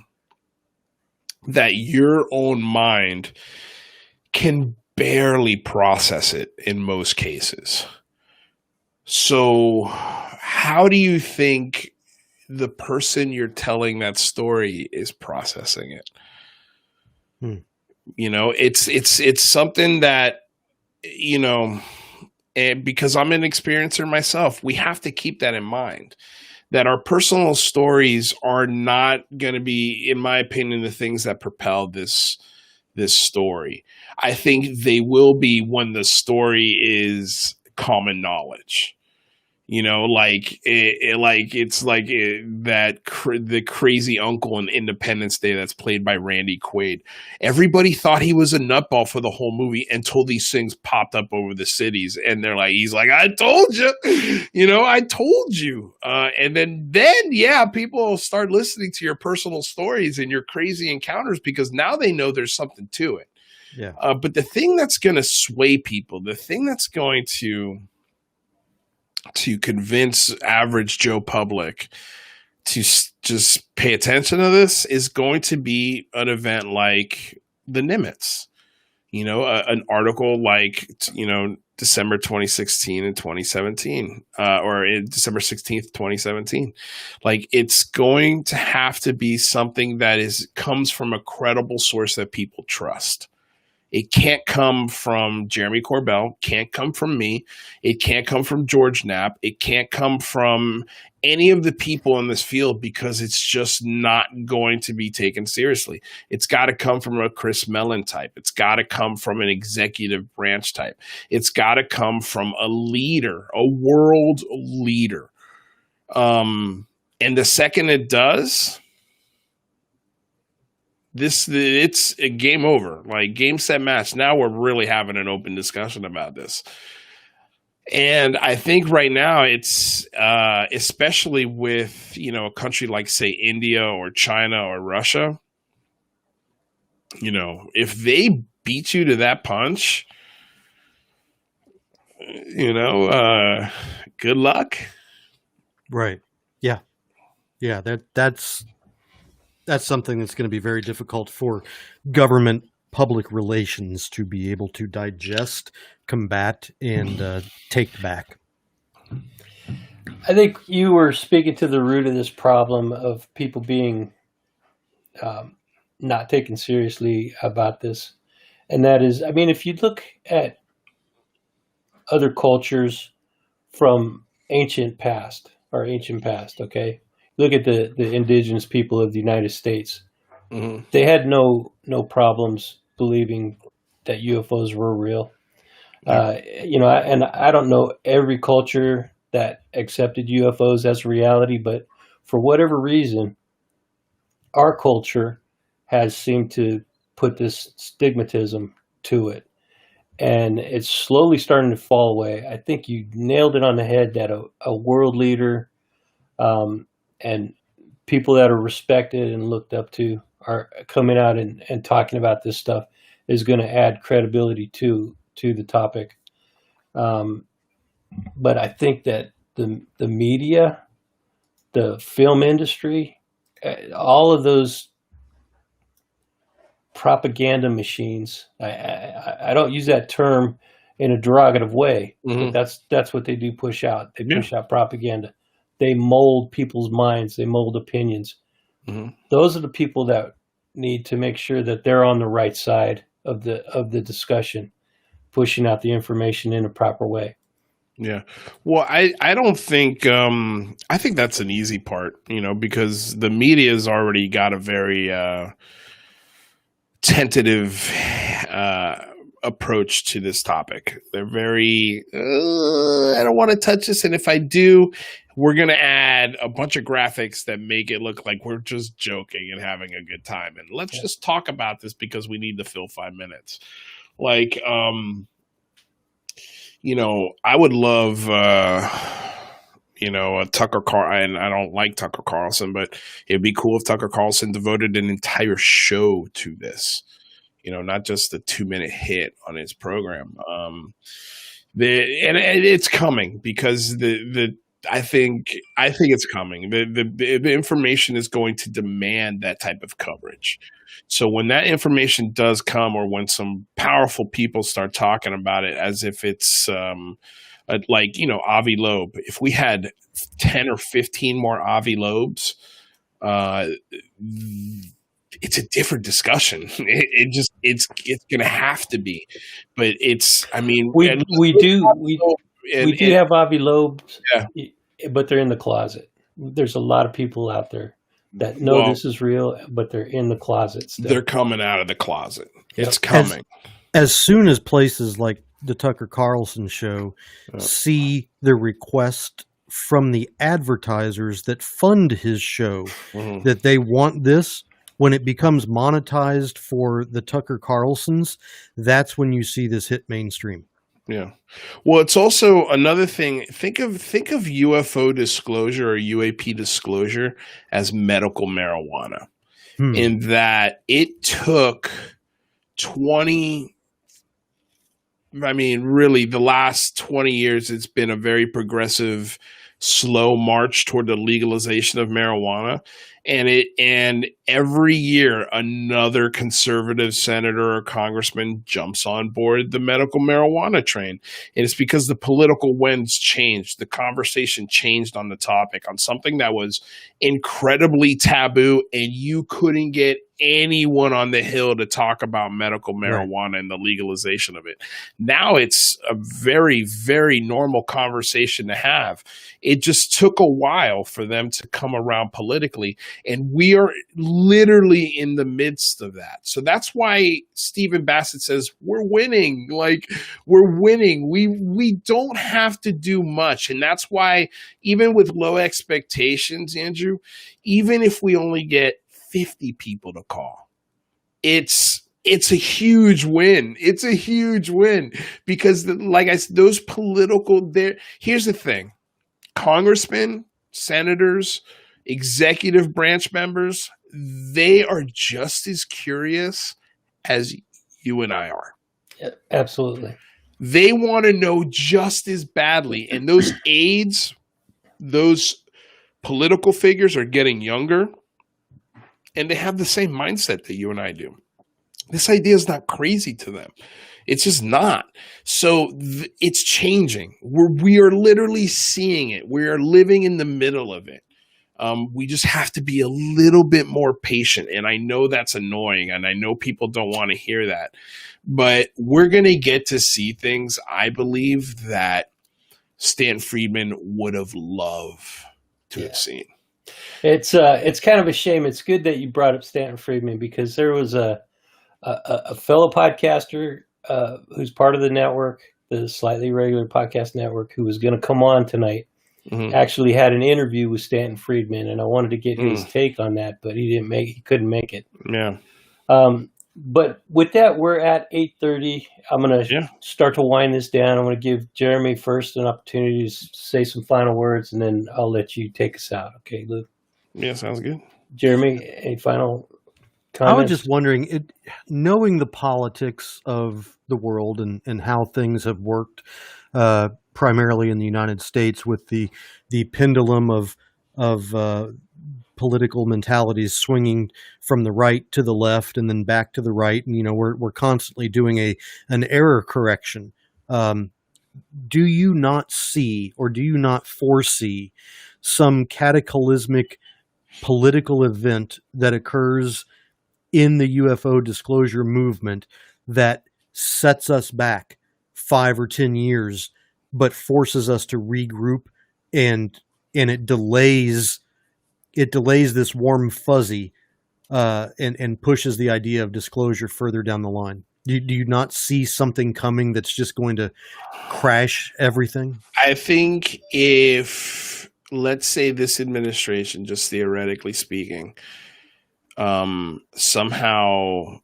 that your own mind can barely process it in most cases. So how do you think the person you're telling that story is processing it? You know, it's something that, you know, and because I'm an experiencer myself, we have to keep that in mind, that our personal stories are not going to be, in my opinion, the things that propel this story. I think they will be when the story is common knowledge. You know, like the crazy uncle in Independence Day that's played by Randy Quaid. Everybody thought he was a nutball for the whole movie until these things popped up over the cities, and he's like, I told you, I told you. And then people will start listening to your personal stories and your crazy encounters because now they know there's something to it. Yeah. But the thing that's going to sway people, the thing that's going to convince average Joe public to just pay attention to this is going to be an event like the Nimitz, an article like, December 2016 and 2017, or December 16th, 2017. Like, it's going to have to be something that comes from a credible source that people trust. It can't come from Jeremy Corbell, can't come from me, it can't come from George Knapp, it can't come from any of the people in this field because it's just not going to be taken seriously. It's got to come from a Chris Mellon type. It's got to come from an executive branch type. It's got to come from a leader, a world leader. And the second it does, it's a game over. Like, game, set, match. Now we're really having an open discussion about this. And I think right now it's, especially with, a country like, say, India or China or Russia, if they beat you to that punch, good luck. Right. Yeah. Yeah. That's something that's going to be very difficult for government public relations to be able to digest, combat, and take back. I think you were speaking to the root of this problem of people being not taken seriously about this. And that is, if you look at other cultures from ancient past, okay? Look at the indigenous people of the United States. Mm-hmm. They had no problems believing that UFOs were real. And I don't know every culture that accepted UFOs as reality, but for whatever reason, our culture has seemed to put this stigmatism to it. And it's slowly starting to fall away. I think you nailed it on the head that a world leader and people that are respected and looked up to are coming out and talking about this stuff is going to add credibility to the topic. But I think that the media, the film industry, all of those propaganda machines, I don't use that term in a derogative way, Mm-hmm. but that's what they do push out. They push out propaganda. They mold people's minds. They mold opinions. Mm-hmm. Those are the people that need to make sure that they're on the right side of the discussion, pushing out the information in a proper way. Yeah. Well, I don't think, I think that's an easy part, because the media's already got a very tentative approach to this topic. They're very, I don't want to touch this. And if I do, we're going to add a bunch of graphics that make it look like we're just joking and having a good time. And let's just talk about this because we need to fill 5 minutes. Like, I would love, a Tucker Carlson. I don't like Tucker Carlson, but it'd be cool if Tucker Carlson devoted an entire show to this. Not just a 2-minute hit on his program. And it's coming because I think it's coming. The information is going to demand that type of coverage. So when that information does come, or when some powerful people start talking about it as if it's like, Avi Loeb, if we had 10 or 15 more Avi Loebs, it's a different discussion. It's going to have to be, but we do have Avi Loeb, but they're in the closet. There's a lot of people out there that know this is real, but they're in the closet still. They're coming out of the closet. Yep. It's coming. As soon as places like the Tucker Carlson show see the request from the advertisers that fund his show, that they want this, when it becomes monetized for the Tucker Carlsons, that's when you see this hit mainstream. Yeah. Well, it's also another thing. Think of UFO disclosure or UAP disclosure as medical marijuana, in that it took 20. Really, the last 20 years, it's been a very progressive, slow march toward the legalization of marijuana. And every year another conservative senator or congressman jumps on board the medical marijuana train. And it's because the political winds changed. The conversation changed on the topic, on something that was incredibly taboo, and you couldn't get anyone on the Hill to talk about medical marijuana and the legalization of it. Now it's a very, very normal conversation to have. It just took a while for them to come around politically. And we are literally in the midst of that. So that's why Stephen Bassett says we're winning. Like, we're winning. We don't have to do much. And that's why, even with low expectations, Andrew, even if we only get 50 people to call, it's a huge win. It's a huge win because, like I said, those political there. Here's the thing: congressmen, senators, executive branch members, they are just as curious as you and I are. Yeah, absolutely. They want to know just as badly. And those aides, those political figures are getting younger, and they have the same mindset that you and I do. This idea is not crazy to them. It's just not. So it's changing. We are literally seeing it. We are living in the middle of it. We just have to be a little bit more patient. And I know that's annoying, and I know people don't want to hear that. But we're going to get to see things, I believe, that Stanton Friedman would have loved to have seen. It's kind of a shame. It's good that you brought up Stanton Friedman, because there was a fellow podcaster who's part of the network, the Slightly Regular Podcast Network, who was going to come on tonight. Mm-hmm. Actually had an interview with Stanton Friedman, and I wanted to get his take on that, but he couldn't make it. Yeah. But with that, we're at 8:30. I'm going to start to wind this down. I'm going to give Jeremy first an opportunity to say some final words, and then I'll let you take us out. Okay, Lou? Yeah, sounds good. Jeremy, any final comments? I was just wondering, knowing the politics of the world and how things have worked, primarily in the United States, with the pendulum of political mentalities swinging from the right to the left and then back to the right, and we're constantly doing an error correction. Do you not see, or do you not foresee, some cataclysmic political event that occurs in the UFO disclosure movement that sets us back 5 or 10 years, but forces us to regroup, and it delays this warm fuzzy, and pushes the idea of disclosure further down the line? Do you not see something coming that's just going to crash everything? I think if, let's say, this administration, just theoretically speaking, somehow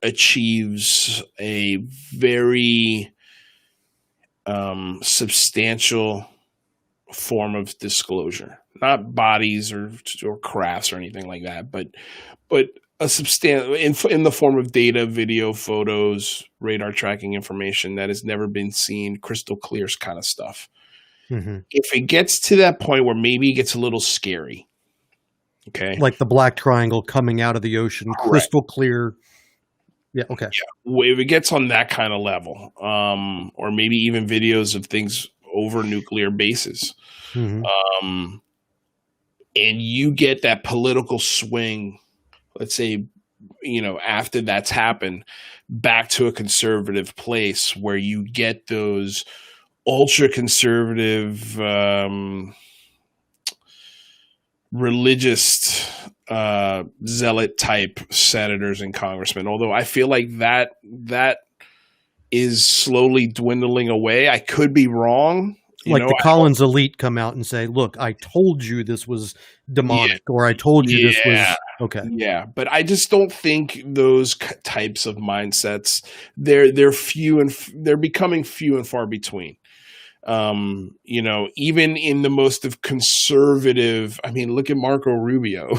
achieves a very substantial form of disclosure, not bodies or crafts or anything like that, but a substantial in the form of data, video, photos, radar tracking information that has never been seen, crystal clear kind of stuff. Mm-hmm. If it gets to that point where maybe it gets a little scary, okay, like the black triangle coming out of the ocean, crystal clear. Yeah. Okay. Yeah. If it gets on that kind of level, or maybe even videos of things over nuclear bases, and you get that political swing, let's say, after that's happened, back to a conservative place where you get those ultra conservative, religious, zealot type senators and congressmen. Although I feel like that is slowly dwindling away. I could be wrong. The Collins elite come out and say, "Look, I told you this was demonic," or "I told you this was okay." Yeah, but I just don't think those types of mindsets, they're few and they're becoming few and far between. Even in the most of conservative, look at Marco Rubio.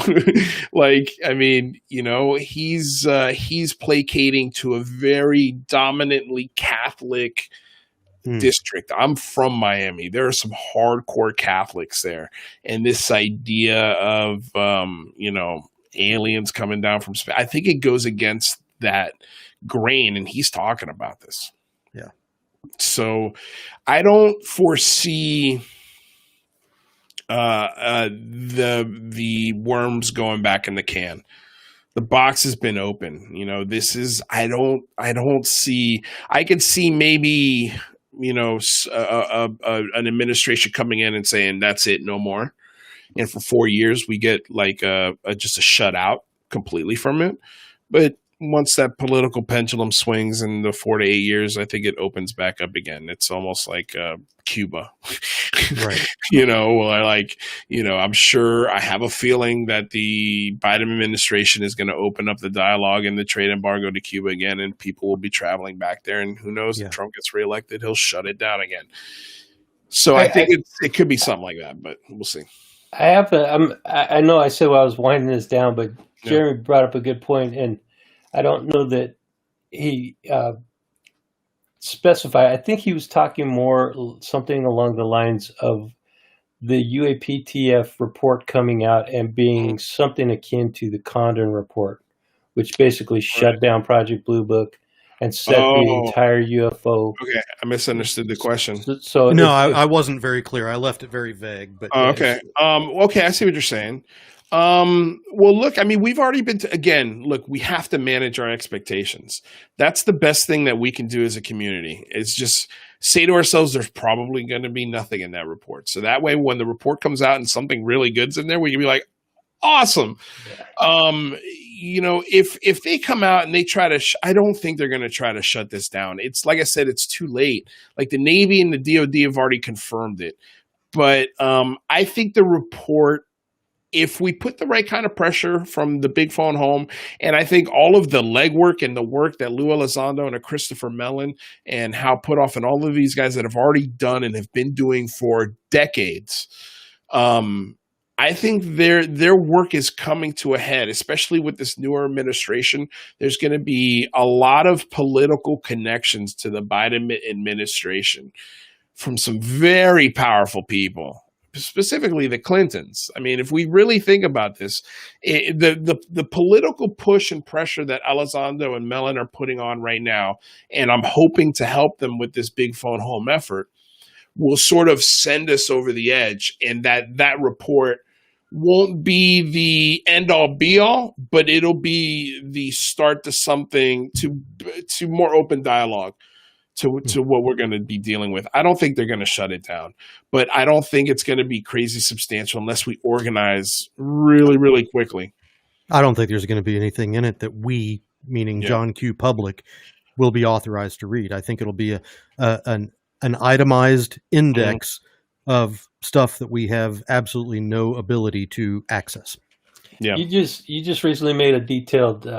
He's placating to a very dominantly Catholic district. I'm from Miami. There are some hardcore Catholics there. And this idea of, aliens coming down from space, I think it goes against that grain. And he's talking about this. Yeah. So I don't foresee the worms going back in the can. The box has been open. This is, I don't see, I could see maybe, an administration coming in and saying, that's it, no more. and for 4 years we get like just a shutout completely from it. But once that political pendulum swings in the 4 to 8 years, I think it opens back up again. It's almost like Cuba, Right. I'm sure, I have a feeling that the Biden administration is going to open up the dialogue and the trade embargo to Cuba again, and people will be traveling back there. And who knows, if Trump gets reelected, he'll shut it down again. So I think it could be something like that, but we'll see. I know I said I was winding this down, but Jeremy brought up a good point, and I don't know that he specified. I think he was talking more something along the lines of the UAPTF report coming out and being something akin to the Condon report, which basically shut down Project Blue Book and set the entire UFO. Okay, I misunderstood the question. So no, I wasn't very clear. I left it very vague. But okay, okay, I see what you're saying. Well, look, I mean, we've already been we have to manage our expectations. That's the best thing that we can do as a community, is just say to ourselves, there's probably going to be nothing in that report. So that way, when the report comes out and something really good's in there, we can be like, awesome. Yeah. If they come out and they try to, I don't think they're going to try to shut this down. It's like I said, it's too late. Like the Navy and the DOD have already confirmed it. But I think the report, if we put the right kind of pressure from the big phone home, and I think all of the legwork and the work that Lou Elizondo and a Christopher Mellon and Hal Puthoff and all of these guys that have already done and have been doing for decades, I think their work is coming to a head, especially with this newer administration. There's going to be a lot of political connections to the Biden administration from some very powerful people, specifically the Clintons. I mean, if we really think about this, the political push and pressure that Elizondo and Mellon are putting on right now, and I'm hoping to help them with this big phone home effort, will sort of send us over the edge, and that report won't be the end all be all, but it'll be the start to something, to more open dialogue to what we're going to be dealing with. I don't think they're going to shut it down, but I don't think it's going to be crazy substantial unless we organize really, really quickly. I don't think there's going to be anything in it that we, meaning John Q. Public, will be authorized to read. I think it'll be an itemized index of stuff that we have absolutely no ability to access. Yeah, you just recently made a detailed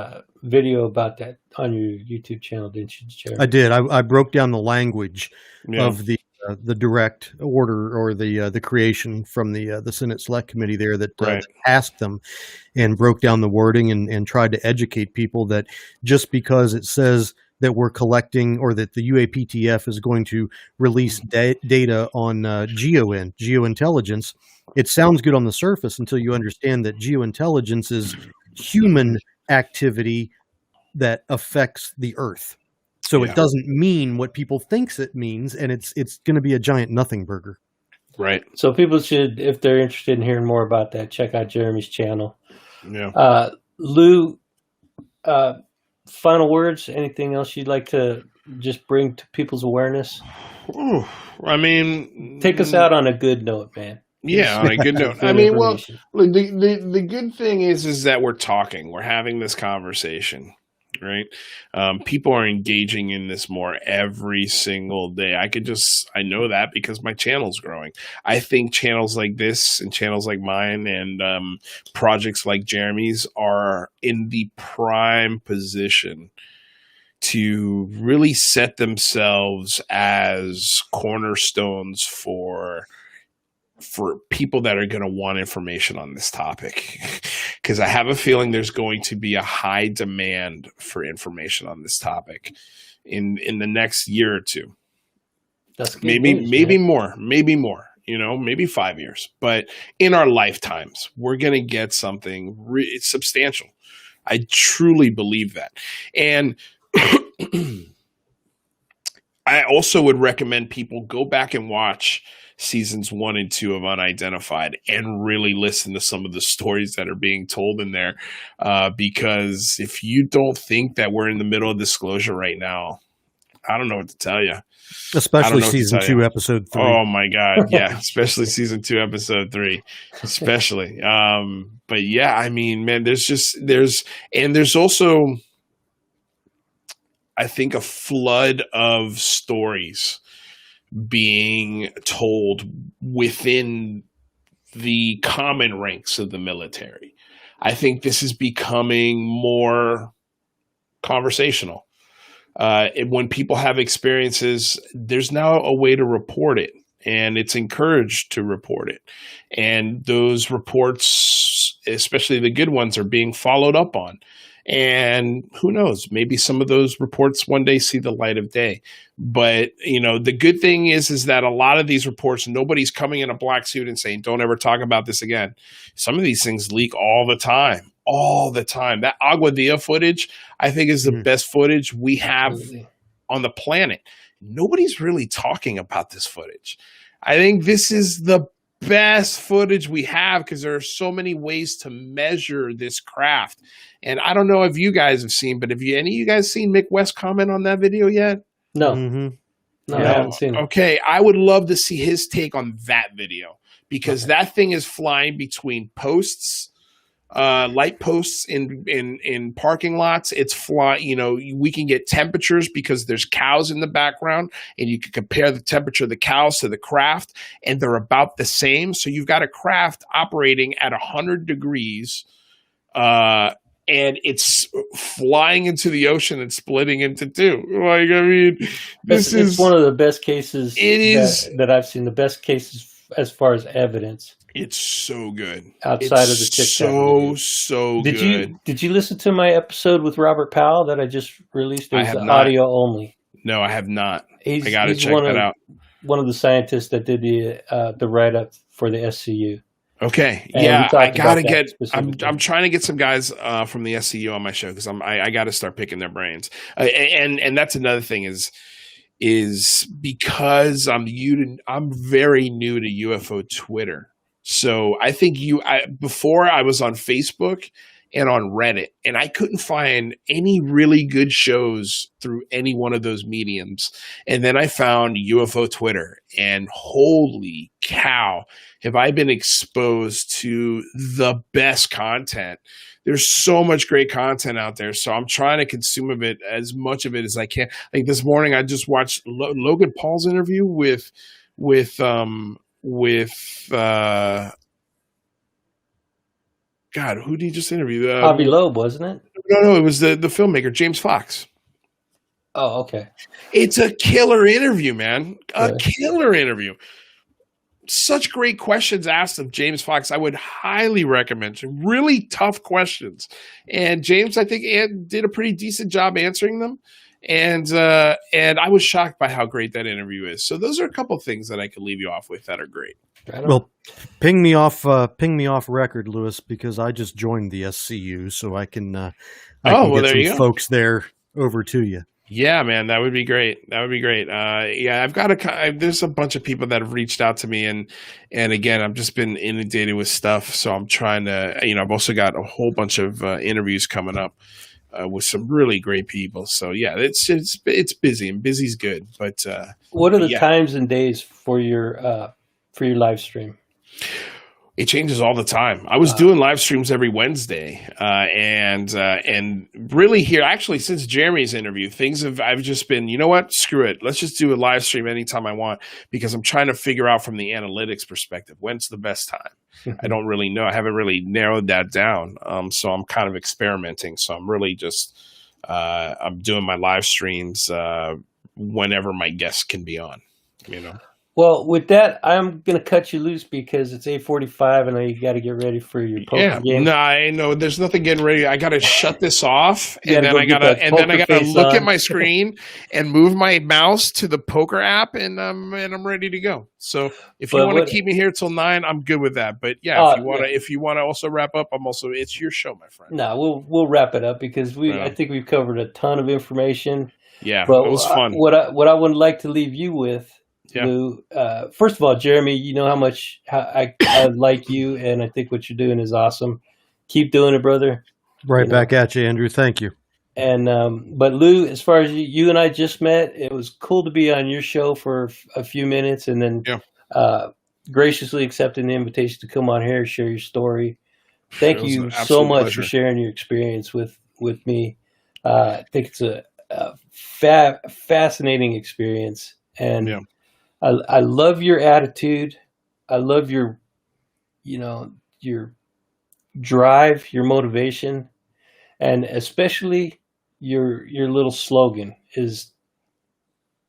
video about that on your YouTube channel, didn't you, Jeremy? I did. I broke down the language of the direct order, or the creation from the Senate Select Committee there that asked them, and broke down the wording and tried to educate people that just because it says that we're collecting, or that the UAPTF is going to release data on geointelligence, it sounds good on the surface until you understand that geointelligence is human activity that affects the Earth. So it doesn't mean what people thinks it means, and it's going to be a giant nothing burger. Right. So people should, if they're interested in hearing more about that, check out Jeremy's channel. Yeah. Lou, final words, anything else you'd like to just bring to people's awareness? Ooh, I mean, take us out on a good note, man. Yeah, on a good note. I mean, well, the good thing is that we're talking, we're having this conversation, right? People are engaging in this more every single day. I know that because my channel's growing. I think channels like this and channels like mine and projects like Jeremy's are in the prime position to really set themselves as cornerstones for people that are going to want information on this topic, because I have a feeling there's going to be a high demand for information on this topic in the next year or two. That's maybe more, maybe 5 years, but in our lifetimes, we're going to get something substantial. I truly believe that. And I also would recommend people go back and watch seasons 1 and 2 of Unidentified and really listen to some of the stories that are being told in there. Because if you don't think that we're in the middle of disclosure right now, I don't know what to tell you. Especially season 2, episode 3. Oh my God. Yeah. Especially season 2, episode 3, especially. But yeah, I mean, man, there's also, I think, a flood of stories being told within the common ranks of the military. I think this is becoming more conversational. When people have experiences, there's now a way to report it, and it's encouraged to report it. And those reports, especially the good ones, are being followed up on. And who knows, maybe some of those reports one day see the light of day. But, the good thing is that a lot of these reports, nobody's coming in a black suit and saying, don't ever talk about this again. Some of these things leak all the time. All the time. That Agua Dia footage, I think, is the best footage we have on the planet. Nobody's really talking about this footage. I think this is the best footage we have because there are so many ways to measure this craft. And I don't know if you guys have seen, but have any of you guys seen Mick West comment on that video yet? No. Mm-hmm. No, I haven't seen it. Okay, I would love to see his take on that video because that thing is flying between posts, light posts in parking lots. It's flying. We can get temperatures because there's cows in the background, and you can compare the temperature of the cows to the craft, and they're about the same. So you've got a craft operating at 100 degrees, and it's flying into the ocean and splitting into two. Like, I mean, it's one of the best cases. It is that I've seen. The best cases as far as evidence. It's so good. Outside of the TikTok. So good. Did you listen to my episode with Robert Powell that I just released? It was audio only. No, I have not. I got to he's check that out. One of the scientists that did the write up for the SCU. Okay, And yeah, I gotta get. specifically. I'm trying to get some guys from the SCU on my show because I got to start picking their brains. And that's another thing is because I'm very new to UFO Twitter. So I think before I was on Facebook and on Reddit, and I couldn't find any really good shows through any one of those mediums. And then I found UFO Twitter, and holy cow, have I been exposed to the best content. There's so much great content out there. So I'm trying to consume as much of it as I can. Like this morning, I just watched Logan Paul's interview with God, who did he just interview? Avi Loeb, wasn't it? No, it was the filmmaker, James Fox. Oh, okay. It's a killer interview, man. Killer interview. Such great questions asked of James Fox. I would highly recommend. Really tough questions. And James, I think, did a pretty decent job answering them. And I was shocked by how great that interview is. So those are a couple of things that I could leave you off with that are great. Well, ping me off record, Lewis, because I just joined the SCU, so I can get some folks there over to you. Yeah, man, that would be great. Yeah, there's a bunch of people that have reached out to me, and again, I've just been inundated with stuff, so I'm trying to, I've also got a whole bunch of interviews coming up with some really great people. So yeah, it's busy, and busy's good. But what are the times and days for your live stream? It changes all the time. I was doing live streams every Wednesday, and really here, actually, since Jeremy's interview, I've just been, you know what, screw it. Let's just do a live stream anytime I want, because I'm trying to figure out from the analytics perspective, when's the best time? I don't really know. I haven't really narrowed that down. So I'm kind of experimenting. So I'm really just, I'm doing my live streams whenever my guests can be on, Well, with that, I'm going to cut you loose because it's 8:45 and you got to get ready for your poker game. No, I know. There's nothing getting ready. I got to shut this off, and then I got to look at my screen and move my mouse to the poker app, and I'm ready to go. So if you want to keep me here till 9, I'm good with that. But yeah, if you want to also wrap up, it's your show, my friend. No, we'll wrap it up because I think we've covered a ton of information. Yeah, but it was fun. What I would like to leave you with. Yeah. Lou, first of all, Jeremy, you know how much I like you, and I think what you're doing is awesome. Keep doing it, brother. Right back at you, Andrew. Thank you. But Lou, as far as you and I just met, it was cool to be on your show for a few minutes, and then graciously accepting the invitation to come on here and share your story. Thank you so much for sharing your experience with me. I think it's a fascinating experience, and I love your attitude. I love your drive, your motivation, and especially your little slogan is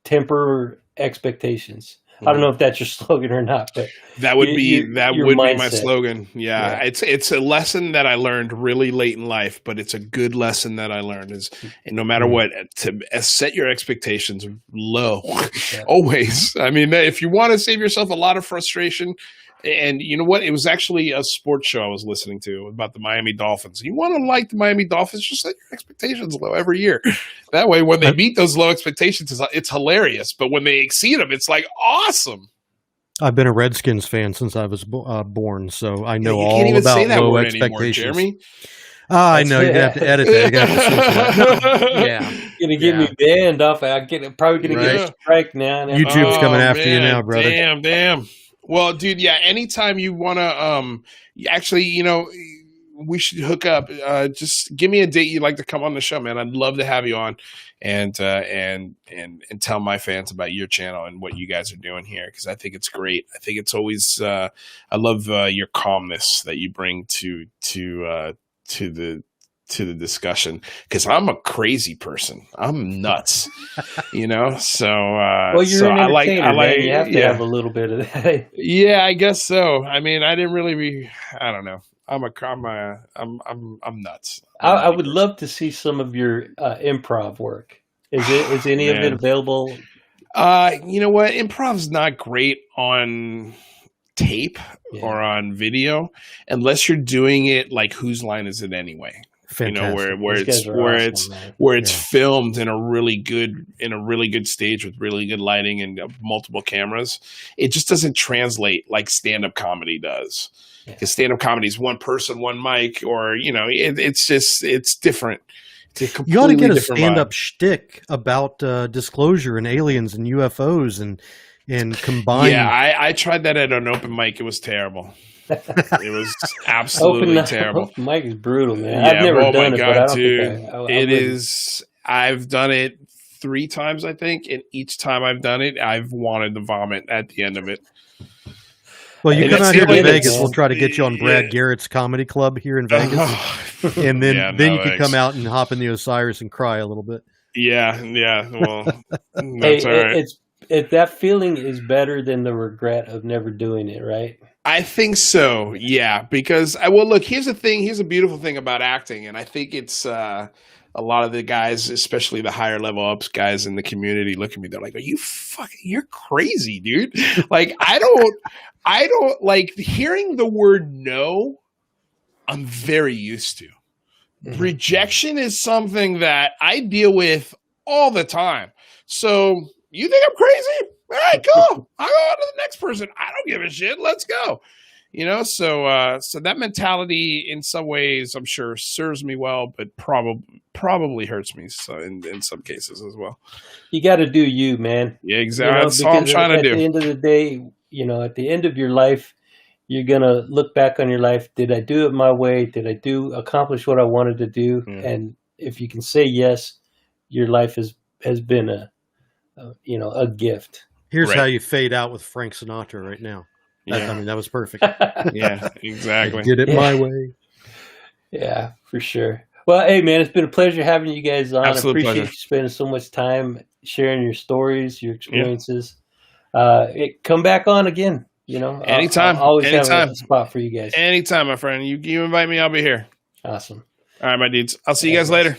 temper expectations. I don't know if that's your slogan or not, but that would be my slogan. Yeah. It's a lesson that I learned really late in life, but it's a good lesson that I learned is, and no matter what, to set your expectations low, always. I mean, if you want to save yourself a lot of frustration, and you know what? It was actually a sports show I was listening to about the Miami Dolphins. You want to like the Miami Dolphins, just set your expectations low every year. That way, when they meet those low expectations, it's hilarious. But when they exceed them, it's like awesome. I've been a Redskins fan since I was born, so I know all can't even about say that low word expectations. Anymore, Jeremy. I know you have to edit that. Gonna get me banned off. Probably gonna get a strike now. YouTube's coming after you now, brother. Damn. Well, dude, anytime you want to, actually, we should hook up. Just give me a date you'd like to come on the show, man. I'd love to have you on and tell my fans about your channel and what you guys are doing here, because I think it's great. I think it's always, I love your calmness that you bring to the discussion, because I'm a crazy person. I'm nuts, So, well, you're an entertainer, man. You have to have a little bit of that. Yeah, I guess so. I mean, I didn't really I don't know. I'm nuts. I would love to see some of your improv work. Is any of it available? You know what? Improv's not great on tape or on video unless you're doing it like Whose Line Is It Anyway? Fantastic. where it's filmed in a really good stage with really good lighting and multiple cameras. It just doesn't translate like stand-up comedy does, because stand-up comedy is one person, one mic, or it's different. You ought to get a stand-up shtick about disclosure and aliens and UFOs and combine. Yeah, I tried that at an open mic. It was terrible. It was absolutely terrible. Open mic is brutal, man. I've never done it, but I don't think it is. I've done it 3 times, I think, and each time I've done it, I've wanted to vomit at the end of it. Well, you come out here to Vegas, we'll try to get you on Brad Garrett's comedy club here in Vegas, and then you can come out and hop in the Osiris and cry a little bit. Yeah. Well, that's all right. That feeling is better than the regret of never doing it, right? I think so, yeah. Because look, here's the thing. Here's a beautiful thing about acting, and I think it's a lot of the guys, especially the higher level ups guys in the community, look at me. They're like, you're crazy, dude. Like, I don't like hearing the word no. I'm very used to. Rejection is something that I deal with all the time. So you think I'm crazy? All right, cool. I'll go on to the next person. I don't give a shit. Let's go. So that mentality in some ways, I'm sure, serves me well, but probably hurts me in some cases as well. You got to do you, man. Yeah, exactly. That's all I'm trying to do. At the end of the day, at the end of your life, you're going to look back on your life. Did I do it my way? Did I accomplish what I wanted to do? Mm. And if you can say yes, your life has been a gift. Here's how you fade out with Frank Sinatra right now. That was perfect. Yeah, exactly. Did it my way. Yeah, for sure. Well, hey, man, it's been a pleasure having you guys on. Absolute I appreciate pleasure. you spending so much time sharing your stories, your experiences. Come back on again. Anytime. I'll always have a spot for you guys. Anytime, my friend. You invite me, I'll be here. Awesome. All right, my dudes. I'll see you guys later.